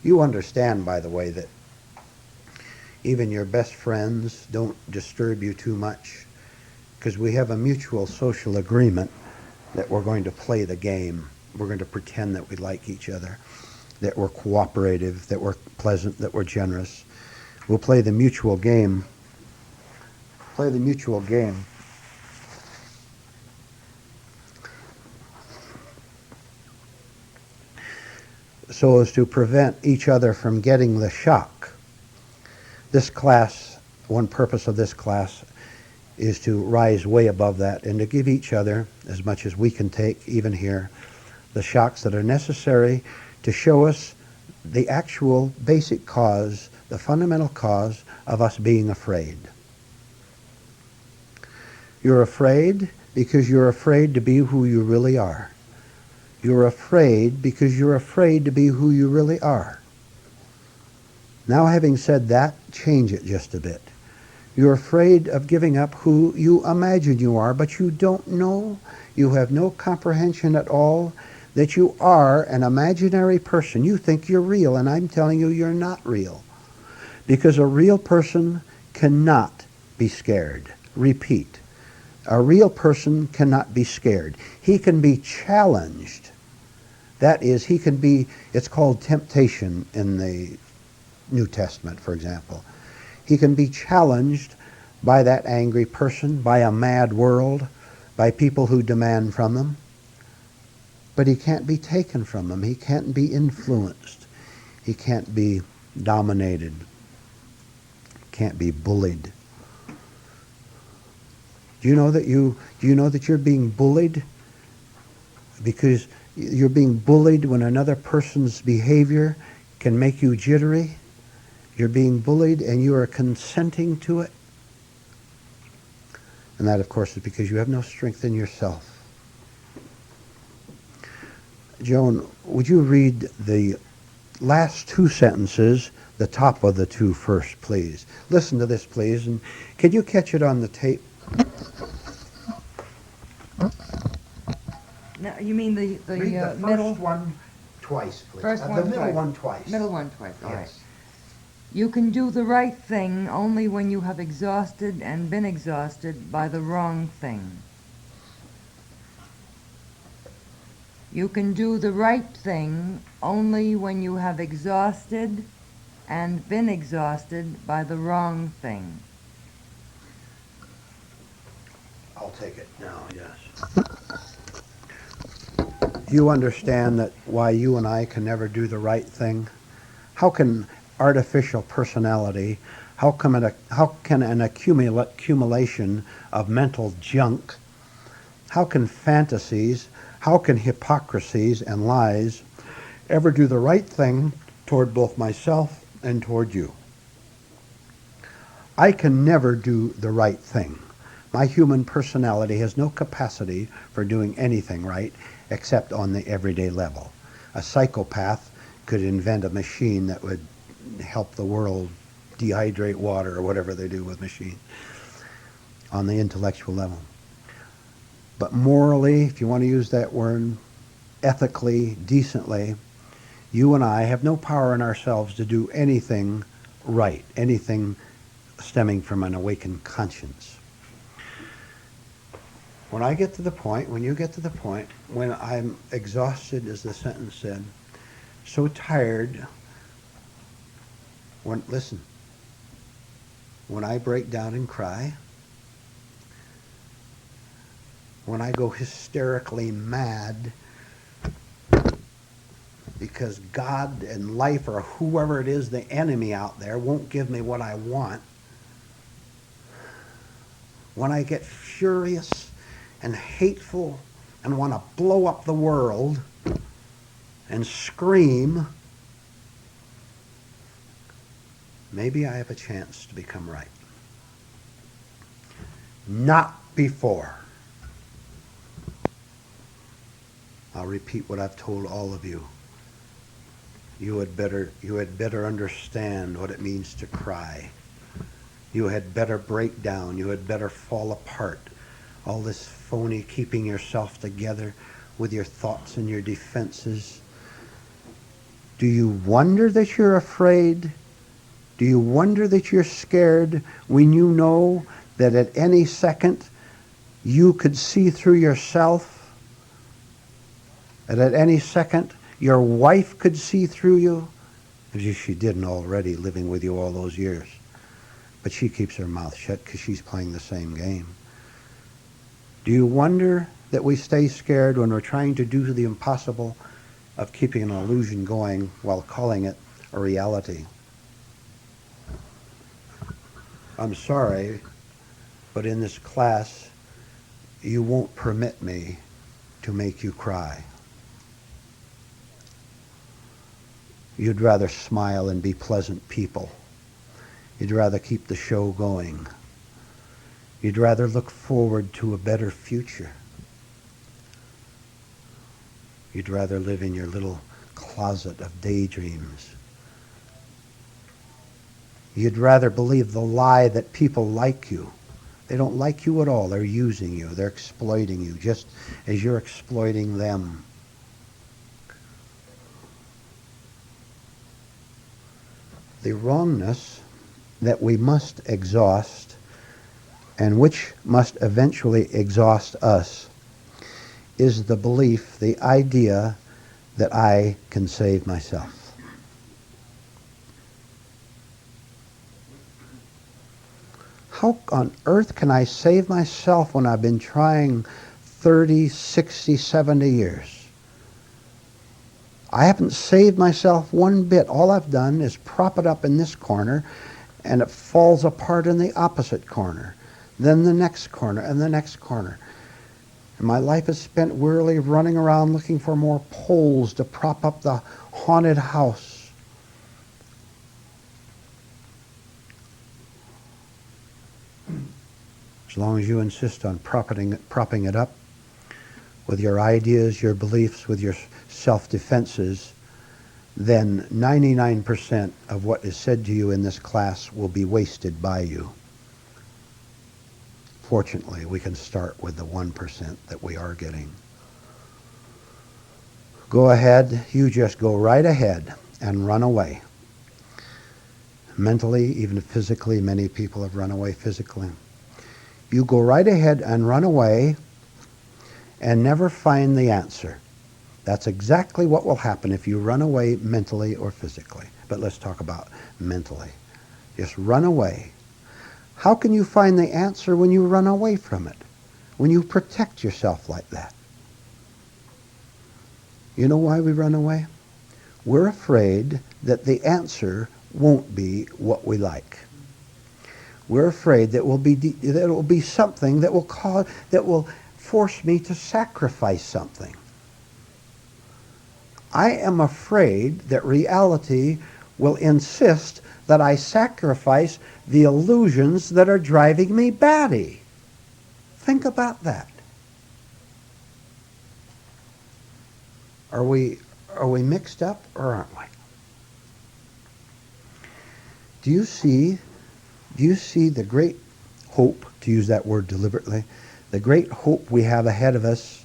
You understand, by the way, that even your best friends don't disturb you too much, because we have a mutual social agreement that we're going to play the game. We're going to pretend that we like each other, that we're cooperative, that we're pleasant, that we're generous. We'll play the mutual game. Play the mutual game. So as to prevent each other from getting the shock. This class, one purpose of this class is to rise way above that and to give each other, as much as we can take, even here, the shocks that are necessary to show us the actual basic cause, the fundamental cause of us being afraid. You're afraid because you're afraid to be who you really are. You're afraid because you're afraid to be who you really are. Now, having said that, change it just a bit. You're afraid of giving up who you imagine you are, but you don't know. You have no comprehension at all that you are an imaginary person. You think you're real, and I'm telling you you're not real. Because a real person cannot be scared. Repeat. A real person cannot be scared. He can be challenged. That is, he can be, it's called temptation in the New Testament, for example. He can be challenged by that angry person, by a mad world, by people who demand from him. But he can't be taken from them. He can't be influenced. He can't be dominated. Can't be bullied. Do you know that you're being bullied? Because you're being bullied when another person's behavior can make you jittery. You're being bullied and you are consenting to it. And that, of course, is because you have no strength in yourself. Joan, would you read the last two sentences, the top of the two first, please? Listen to this, please. And can you catch it on the tape? No, you mean the Read the middle? first one twice, please. First The one middle twice. one twice. Middle one twice, all right. Yes. You can do the right thing only when you have exhausted and been exhausted by the wrong thing. You can do the right thing only when you have exhausted and been exhausted by the wrong thing. I'll take it now, yes. You understand that why you and I can never do the right thing? How can artificial personality, how can an accumulation of mental junk, how can fantasies, how can hypocrisies and lies ever do the right thing toward both myself and toward you? I can never do the right thing. My human personality has no capacity for doing anything right except on the everyday level. A psychopath could invent a machine that would help the world dehydrate water or whatever they do with machines on the intellectual level. But morally, if you want to use that word, ethically, decently, you and I have no power in ourselves to do anything right, anything stemming from an awakened conscience. When I get to the point, when you get to the point, when I'm exhausted, as the sentence said, so tired, listen, when I break down and cry, when I go hysterically mad because God and life or whoever it is, the enemy out there, won't give me what I want, when I get furious and hateful and want to blow up the world and scream, maybe I have a chance to become right. Not before. I'll repeat what I've told all of you. You had better understand what it means to cry. You had better break down. You had better fall apart. All this phony keeping yourself together with your thoughts and your defenses. Do you wonder that you're afraid? Do you wonder that you're scared when you know that at any second you could see through yourself? And at any second your wife could see through you? As if she didn't already, living with you all those years. But she keeps her mouth shut because she's playing the same game. Do you wonder that we stay scared when we're trying to do the impossible of keeping an illusion going while calling it a reality? I'm sorry, but in this class, you won't permit me to make you cry. You'd rather smile and be pleasant people. You'd rather keep the show going. You'd rather look forward to a better future. You'd rather live in your little closet of daydreams. You'd rather believe the lie that people like you. They don't like you at all. They're using you. They're exploiting you just as you're exploiting them. The wrongness that we must exhaust and which must eventually exhaust us is the belief, the idea that I can save myself. How on earth can I save myself when I've been trying 30, 60, 70 years? I haven't saved myself one bit. All I've done is prop it up in this corner, and it falls apart in the opposite corner. Then the next corner, and the next corner. And my life is spent wearily running around looking for more poles to prop up the haunted house. As long as you insist on propping it up with your ideas, your beliefs, with your self-defenses, then 99% of what is said to you in this class will be wasted by you. Fortunately, we can start with the 1% that we are getting. Go ahead, you just go right ahead and run away. Mentally, even physically, many people have run away physically. You go right ahead and run away and never find the answer. That's exactly what will happen if you run away mentally or physically. But let's talk about mentally. Just run away. How can you find the answer when you run away from it? When you protect yourself like that? You know why we run away? We're afraid that the answer won't be what we like. We're afraid that it will be something that will force me to sacrifice something. I am afraid that reality will insist that I sacrifice the illusions that are driving me batty. Think about that. Are we mixed up or aren't we? Do you see the great hope, to use that word deliberately, the great hope we have ahead of us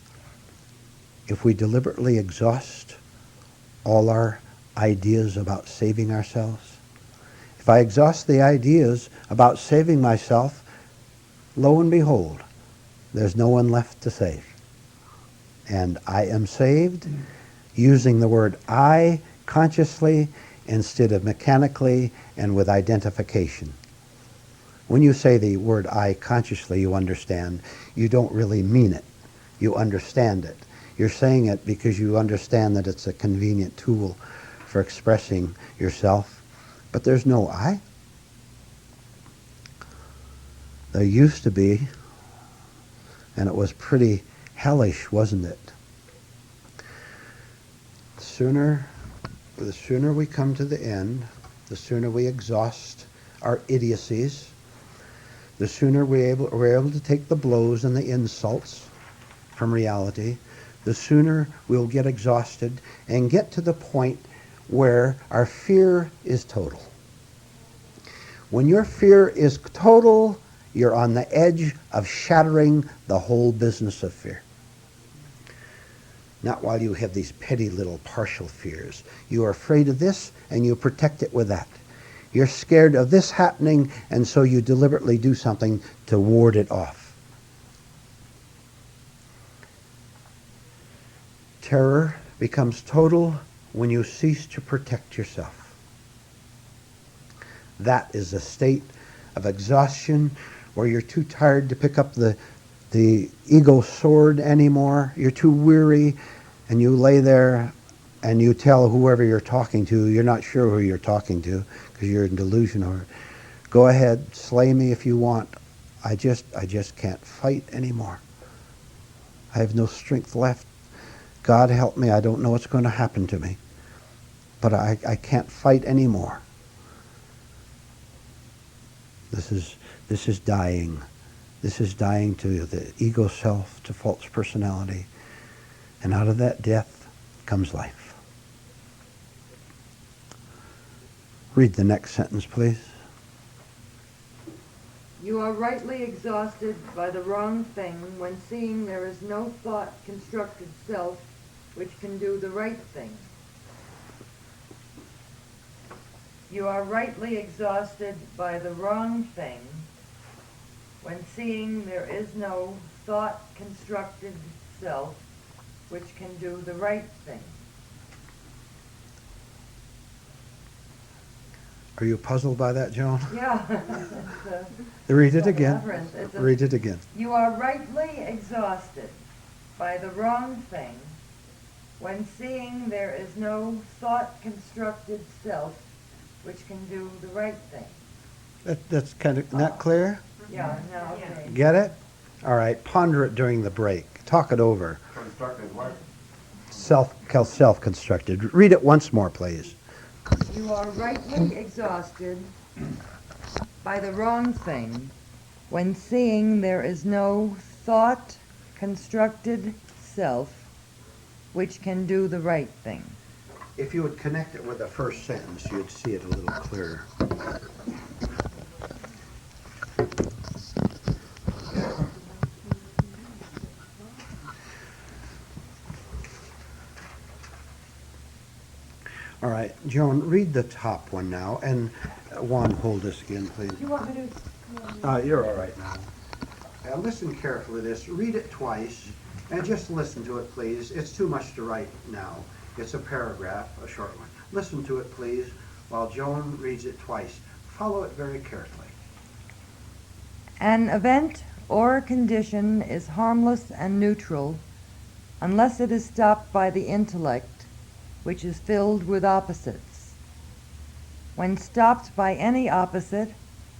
if we deliberately exhaust all our ideas about saving ourselves? If I exhaust the ideas about saving myself, lo and behold, there's no one left to save. And I am saved using the word I consciously instead of mechanically and with identification. When you say the word I consciously, you understand, you don't really mean it. You understand it. You're saying it because you understand that it's a convenient tool for expressing yourself. But there's no I. There used to be, and it was pretty hellish, wasn't it? The sooner we come to the end, the sooner we exhaust our idiocies, the sooner we're able to take the blows and the insults from reality, the sooner we'll get exhausted and get to the point where our fear is total. When your fear is total, you're on the edge of shattering the whole business of fear. Not while you have these petty little partial fears. You are afraid of this and you protect it with that. You're scared of this happening and so you deliberately do something to ward it off. Terror becomes total when you cease to protect yourself. That is a state of exhaustion where you're too tired to pick up the ego sword anymore. You're too weary and you lay there and you tell whoever you're talking to, you're not sure who you're talking to because you're in delusion or go ahead, slay me if you want. I just can't fight anymore. I have no strength left. God help me, I don't know what's going to happen to me. But I can't fight anymore. This is dying. This is dying to the ego self, to false personality. And out of that death comes life. Read the next sentence, please. You are rightly exhausted by the wrong thing when seeing there is no thought-constructed self which can do the right thing. You are rightly exhausted by the wrong thing when seeing there is no thought-constructed self which can do the right thing. Are you puzzled by that, Joan? Yeah. Read it again. Labyrinth. It's a- Read it again. You are rightly exhausted by the wrong thing when seeing there is no thought-constructed self which can do the right thing. That's kind of not clear? Yeah, now, okay. Get it? All right, ponder it during the break. Talk it over. Constructed what? Self-constructed. Read it once more, please. You are rightly exhausted by the wrong thing when seeing there is no thought-constructed self which can do the right thing. If you would connect it with the first sentence, you'd see it a little clearer. All right, Joan, read the top one now, and Juan, hold this again, please. You want me to? You're all right now. Listen carefully to this. Read it twice, and just listen to it, please. It's too much to write now. It's a paragraph, a short one. Listen to it, please, while Joan reads it twice. Follow it very carefully. An event or condition is harmless and neutral unless it is stopped by the intellect, which is filled with opposites. When stopped by any opposite,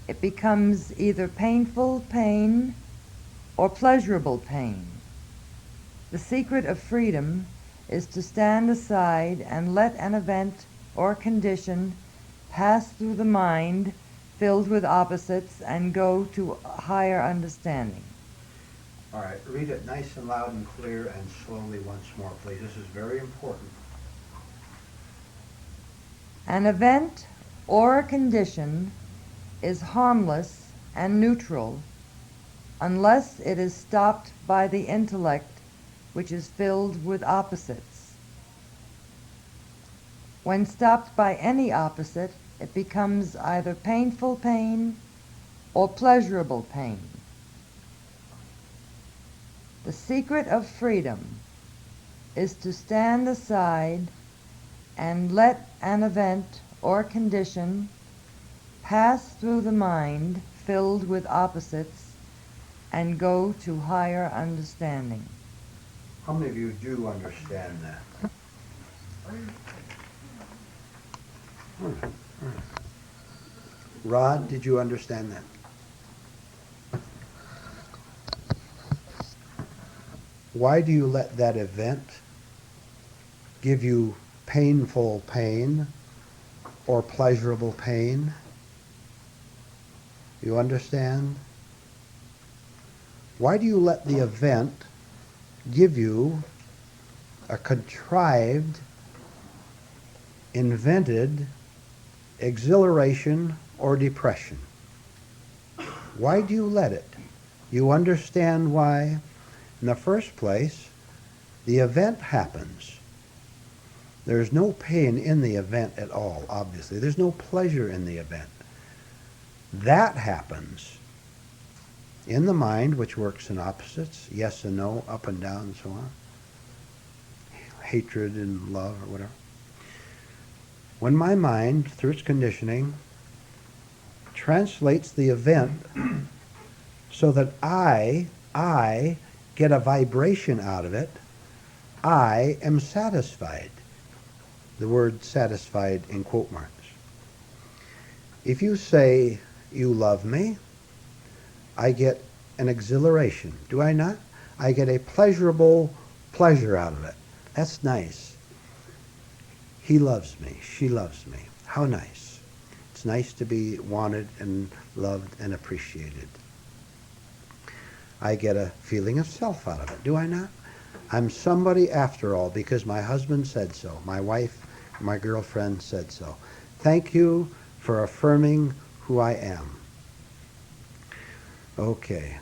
it becomes either painful pain or pleasurable pain. The secret of freedom is to stand aside and let an event or condition pass through the mind filled with opposites and go to higher understanding. All right, read it nice and loud and clear and slowly once more, please. This is very important. An event or a condition is harmless and neutral unless it is stopped by the intellect, which is filled with opposites. When stopped by any opposite, it becomes either painful pain or pleasurable pain. The secret of freedom is to stand aside and let an event or condition pass through the mind filled with opposites and go to higher understanding. How many of you do understand that? Rod, did you understand that? Why do you let that event give you painful pain or pleasurable pain? You understand? Why do you let the event give you a contrived, invented exhilaration or depression? Why do you let it? You understand why? In the first place, the event happens. There's no pain in the event at all, obviously. There's no pleasure in the event. That happens in the mind, which works in opposites, yes and no, up and down, and so on. Hatred and love, or whatever. When my mind, through its conditioning, translates the event so that I get a vibration out of it, I am satisfied. The word satisfied in quote marks. If you say, you love me, I get an exhilaration, do I not? I get a pleasurable pleasure out of it. That's nice. He loves me, she loves me. How nice. It's nice to be wanted and loved and appreciated. I get a feeling of self out of it, do I not? I'm somebody after all because my husband said so. My wife, my girlfriend said so. Thank you for affirming who I am. Okay.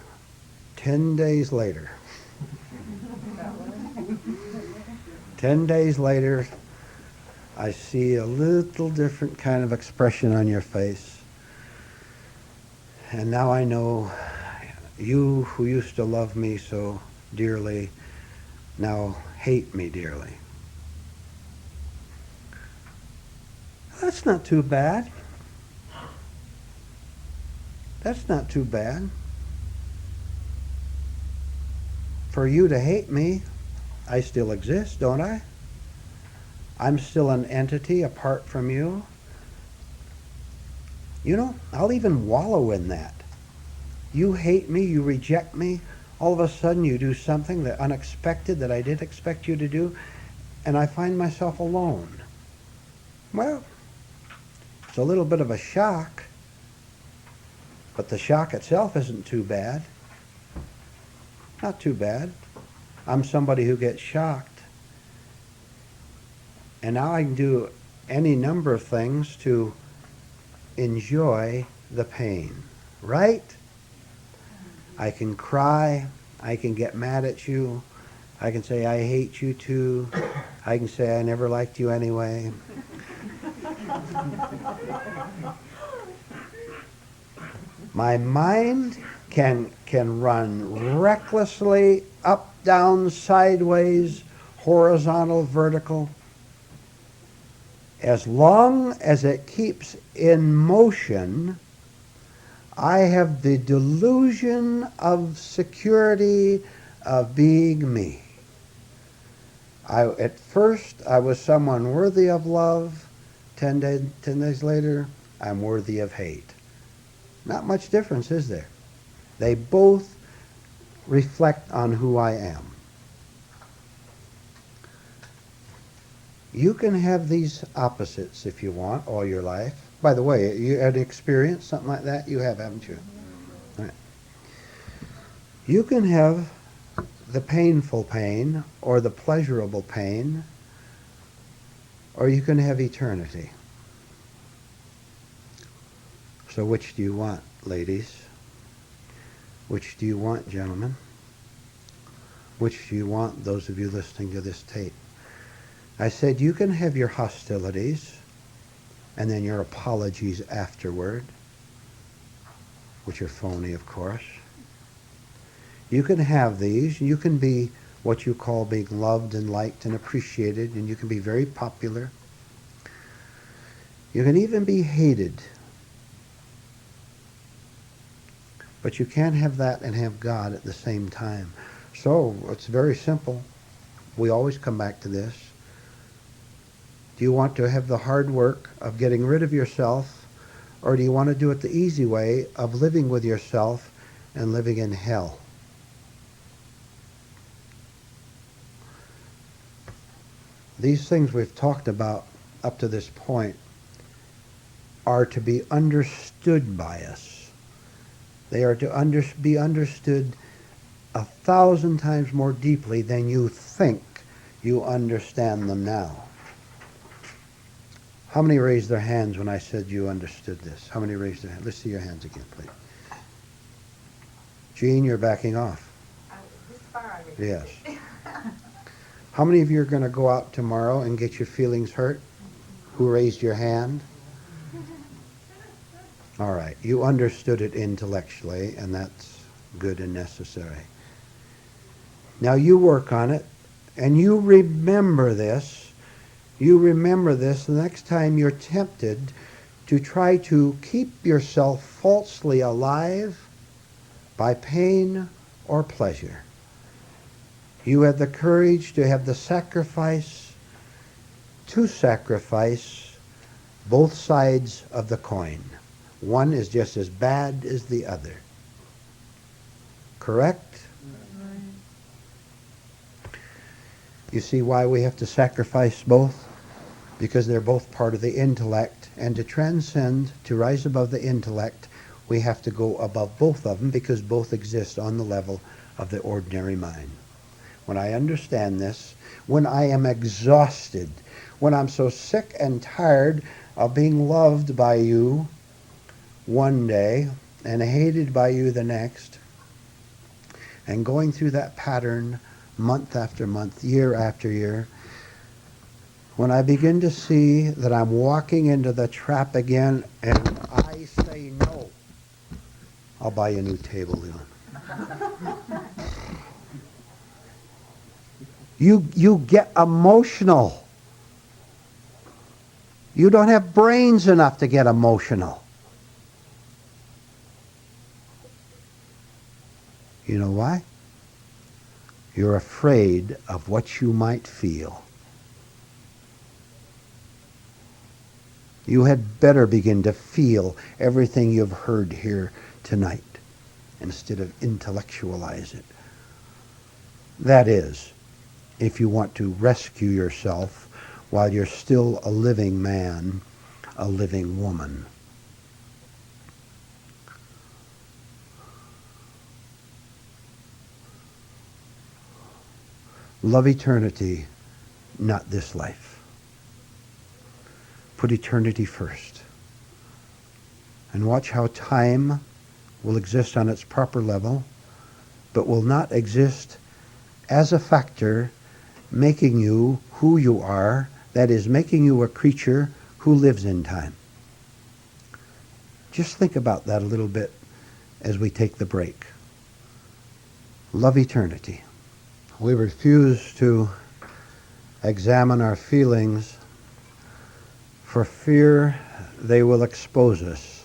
10 days later. 10 days later, I see a little different kind of expression on your face. And now I know you who used to love me so dearly now hate me dearly. That's not too bad. That's not too bad. For you to hate me, I still exist, don't I? I'm still an entity apart from you. You know, I'll even wallow in that. You hate me, you reject me, all of a sudden you do something that unexpected that I didn't expect you to do, and I find myself alone. Well, it's a little bit of a shock, but the shock itself isn't too bad. Not too bad. I'm somebody who gets shocked. And now I can do any number of things to enjoy the pain, right? I can cry, I can get mad at you, I can say I hate you too, I can say I never liked you anyway. My mind can run recklessly up, down, sideways, horizontal, vertical. As long as it keeps in motion, I have the delusion of security of being me. At first, I was someone worthy of love. 10 days later, I'm worthy of hate. Not much difference, is there? They both reflect on who I am. You can have these opposites if you want all your life. By the way, you had an experience, something like that? You have, haven't you? All right. You can have the painful pain or the pleasurable pain, or you can have eternity. So which do you want, ladies? Which do you want, gentlemen? Which do you want, those of you listening to this tape? I said you can have your hostilities and then your apologies afterward, which are phony, of course. You can have these. You can be what you call being loved and liked and appreciated, and you can be very popular. You can even be hated. But you can't have that and have God at the same time. So it's very simple. We always come back to this. Do you want to have the hard work of getting rid of yourself, or do you want to do it the easy way of living with yourself and living in hell? These things we've talked about up to this point are to be understood by us. They are to be understood 1,000 times more deeply than you think you understand them now. How many raised their hands when I said you understood this? How many raised their hands? Let's see your hands again, please. Jean, you're backing off. This far I Yes. How many of you are going to go out tomorrow and get your feelings hurt? Who raised your hand? All right. You understood it intellectually, and that's good and necessary. Now you work on it, and you remember this. You remember this the next time you're tempted to try to keep yourself falsely alive by pain or pleasure. You have the courage to have the sacrifice to sacrifice both sides of the coin. One is just as bad as the other. Correct? You see why we have to sacrifice both? Because they're both part of the intellect, and to transcend, to rise above the intellect, we have to go above both of them because both exist on the level of the ordinary mind. when I understand this, when I am exhausted, when I'm so sick and tired of being loved by you one day and hated by you the next, and going through that pattern month after month, year after year, when I begin to see that I'm walking into the trap again and I say no, I'll buy you a new table, Leland. You get emotional. You don't have brains enough to get emotional. You know why? You're afraid of what you might feel. You had better begin to feel everything you've heard here tonight instead of intellectualize it. That is, if you want to rescue yourself while you're still a living man, a living woman. Love eternity, not this life. Put eternity first. And watch how time will exist on its proper level, but will not exist as a factor making you who you are, that is, making you a creature who lives in time. Just think about that a little bit as we take the break. Love eternity. We refuse to examine our feelings for fear they will expose us.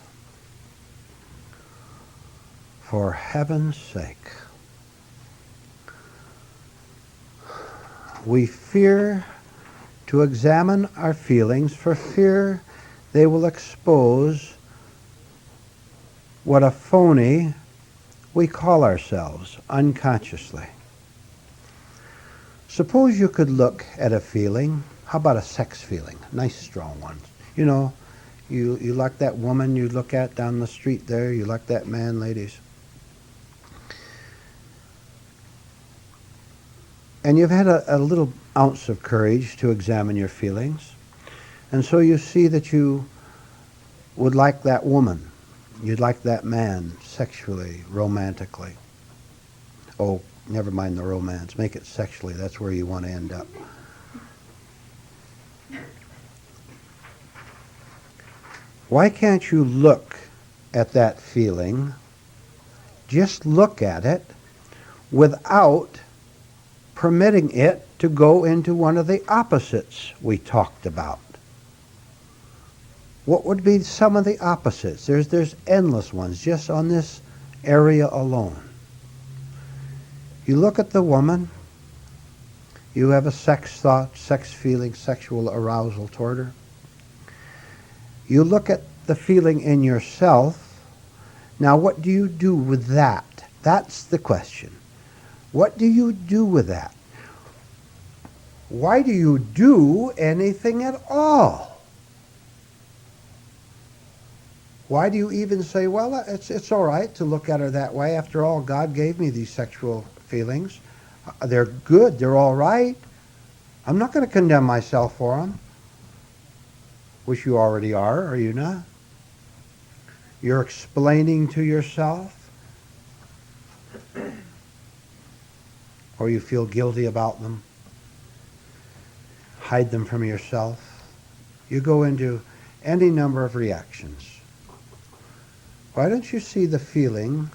For heaven's sake. We fear to examine our feelings for fear they will expose what a phony we call ourselves unconsciously. Suppose you could look at a feeling. How about a sex feeling? Nice strong one. You know, you like that woman you look at down the street there. You like that man, ladies. And you've had a little ounce of courage to examine your feelings. And so you see that you would like that woman. You'd like that man sexually, romantically. Oh, never mind the romance. Make it sexually. That's where you want to end up. Why can't you look at that feeling, just look at it, without permitting it to go into one of the opposites we talked about? What would be some of the opposites? There's endless ones just on this area alone. You look at the woman, you have a sex thought, sex feeling, sexual arousal toward her. You look at the feeling in yourself. Now, what do you do with that? That's the question. What do you do with that? Why do you do anything at all? Why do you even say, well, it's all right to look at her that way. After all, God gave me these sexual feelings. They're good. They're all right. I'm not going to condemn myself for them. Which you already are you not? You're explaining to yourself, or you feel guilty about them, hide them from yourself. You go into any number of reactions. Why don't you see the feeling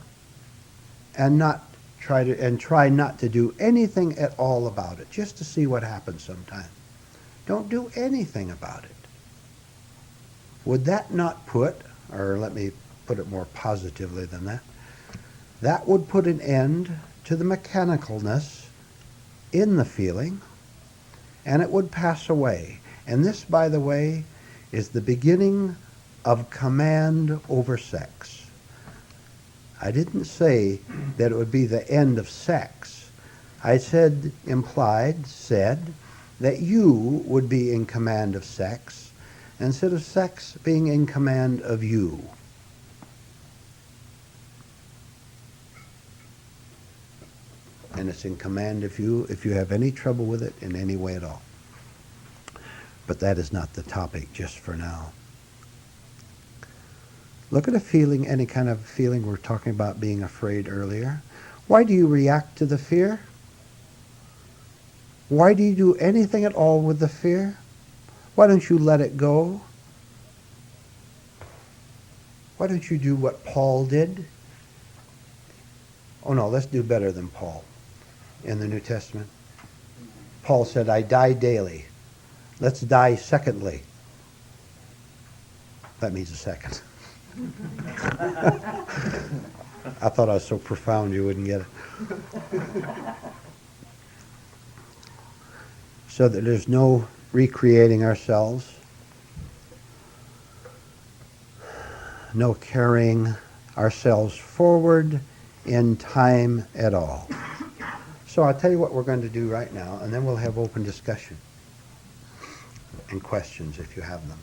and try not to do anything at all about it, just to see what happens sometime. Don't do anything about it. Would that not put, or let me put it more positively than that, that would put an end to the mechanicalness in the feeling, and it would pass away. And this, by the way, is the beginning of command over sex. I didn't say that it would be the end of sex. I said that you would be in command of sex instead of sex being in command of you. and it's in command of you if you have any trouble with it in any way at all. But that is not the topic just for now. Look at a feeling, any kind of feeling. We're talking about being afraid earlier. Why do you react to the fear? Why do you do anything at all with the fear? Why don't you let it go? Why don't you do what Paul did? Oh no, let's do better than Paul in the New Testament. Paul said, I die daily. Let's die secondly. That means a second. I thought I was so profound you wouldn't get it. So that there's no recreating ourselves, no carrying ourselves forward in time at all. So I'll tell you what we're going to do right now, and then we'll have open discussion and questions if you have them.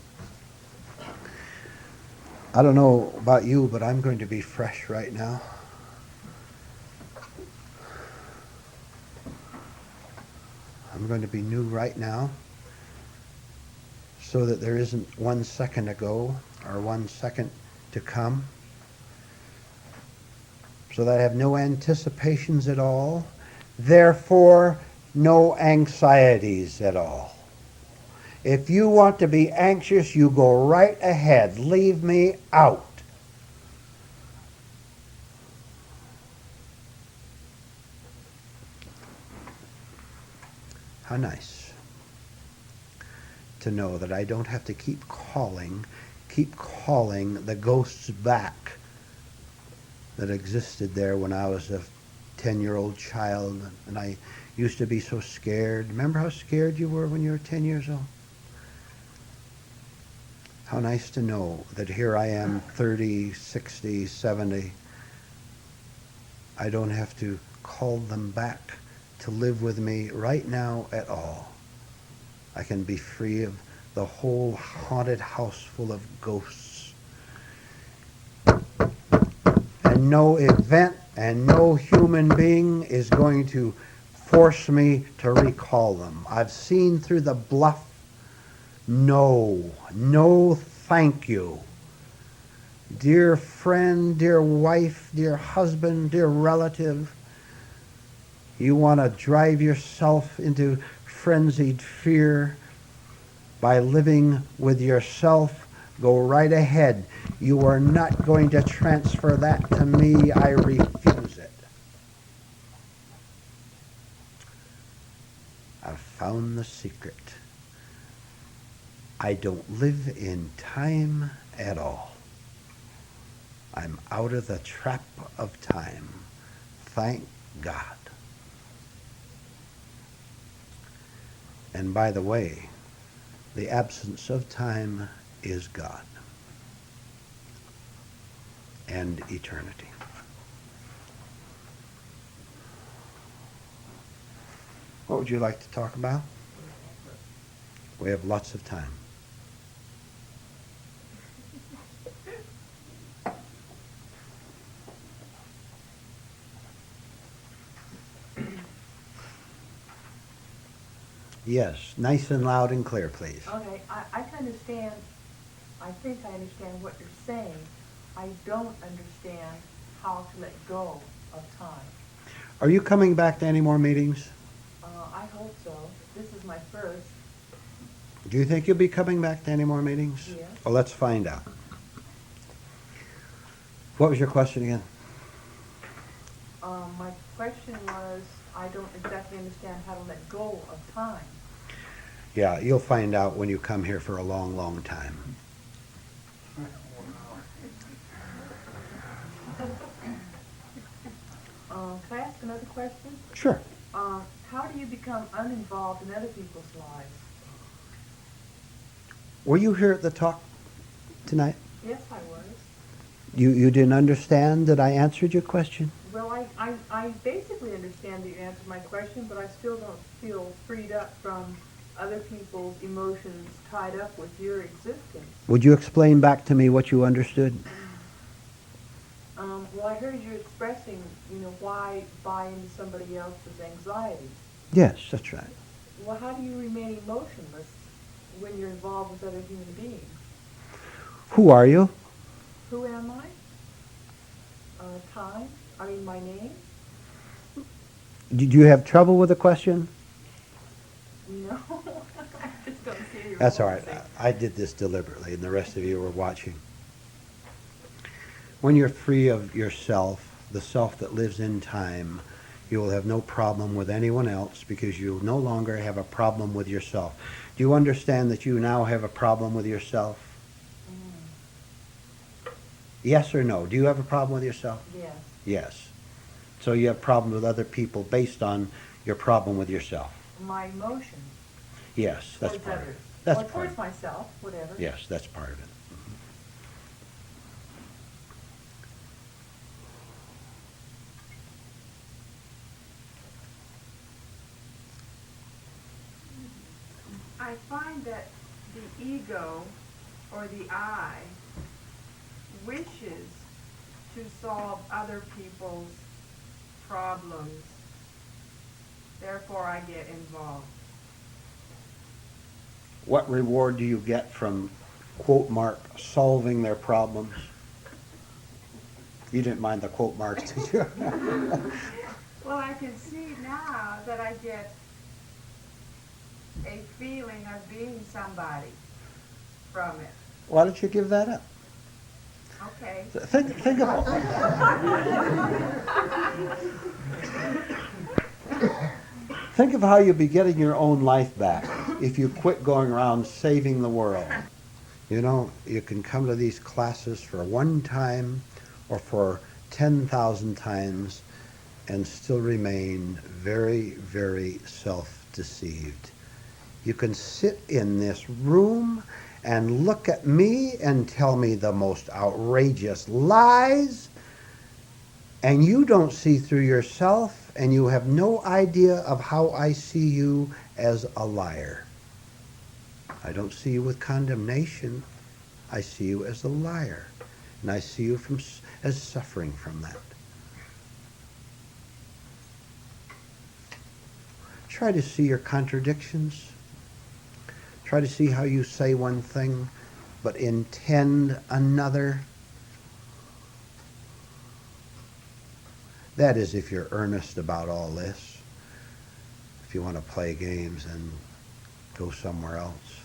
I don't know about you, but I'm going to be fresh right now. I'm going to be new right now, so that there isn't 1 second ago or 1 second to come, so that I have no anticipations at all, therefore no anxieties at all. If you want to be anxious, you go right ahead. Leave me out. How nice to know that I don't have to keep calling the ghosts back that existed there when I was a 10-year-old child, and I used to be so scared. Remember how scared you were when you were 10 years old? How nice to know that here I am, 30, 60, 70. I don't have to call them back to live with me right now at all. I can be free of the whole haunted house full of ghosts. And no event and no human being is going to force me to recall them. I've seen through the bluff. No, no thank you. Dear friend, dear wife, dear husband, dear relative, you want to drive yourself into frenzied fear by living with yourself, go right ahead. You are not going to transfer that to me. I refuse it. I've found the secret. I don't live in time at all. I'm out of the trap of time. Thank God. And by the way, the absence of time is God and eternity. What would you like to talk about? We have lots of time. Yes, nice and loud and clear, please. Okay, I can understand, I think I understand what you're saying. I don't understand how to let go of time. Are you coming back to any more meetings? I hope so. This is my first. Do you think you'll be coming back to any more meetings? Yes. Well, let's find out. What was your question again? My question was, I don't exactly understand how to let go of time. Yeah, you'll find out when you come here for a long, long time. Can I ask another question? Sure. How do you become uninvolved in other people's lives? Were you here at the talk tonight? Yes, I was. You didn't understand that I answered your question? Well, I basically understand that you answered my question, but I still don't feel freed up from other people's emotions tied up with your existence. Would you explain back to me what you understood? Well, I heard you expressing, why buy into somebody else's anxieties. Yes, that's right. Well, how do you remain emotionless when you're involved with other human beings? Who are you? Who am I? Time? My name? Did you have trouble with the question? No. I just don't see your That's all right. saying. I did this deliberately, and the rest of you were watching. When you're free of yourself, the self that lives in time, you will have no problem with anyone else because you no longer have a problem with yourself. Do you understand that you now have a problem with yourself? Yes or no? Do you have a problem with yourself? Yes. Yes. So you have problems with other people based on your problem with yourself? My emotions. Yes, that's Towards part of others. it. That's Or part towards of it. myself, whatever. Yes, that's part of it. I find that the ego or the I wishes to solve other people's problems. Therefore, I get involved. What reward do you get from, quote mark, solving their problems? You didn't mind the quote marks, did you? Well, I can see now that I get a feeling of being somebody from it. Why don't you give that up? Okay. Think of think of how you'll be getting your own life back if you quit going around saving the world. You know, you can come to these classes for one time or for 10,000 times and still remain very, very self-deceived. You can sit in this room and look at me and tell me the most outrageous lies, and you don't see through yourself, and you have no idea of how I see you as a liar. I don't see you with condemnation. I see you as a liar, and I see you as suffering from that. Try to see your contradictions. Try to see how you say one thing but intend another. That is, if you're earnest about all this. If you want to play games, and go somewhere else.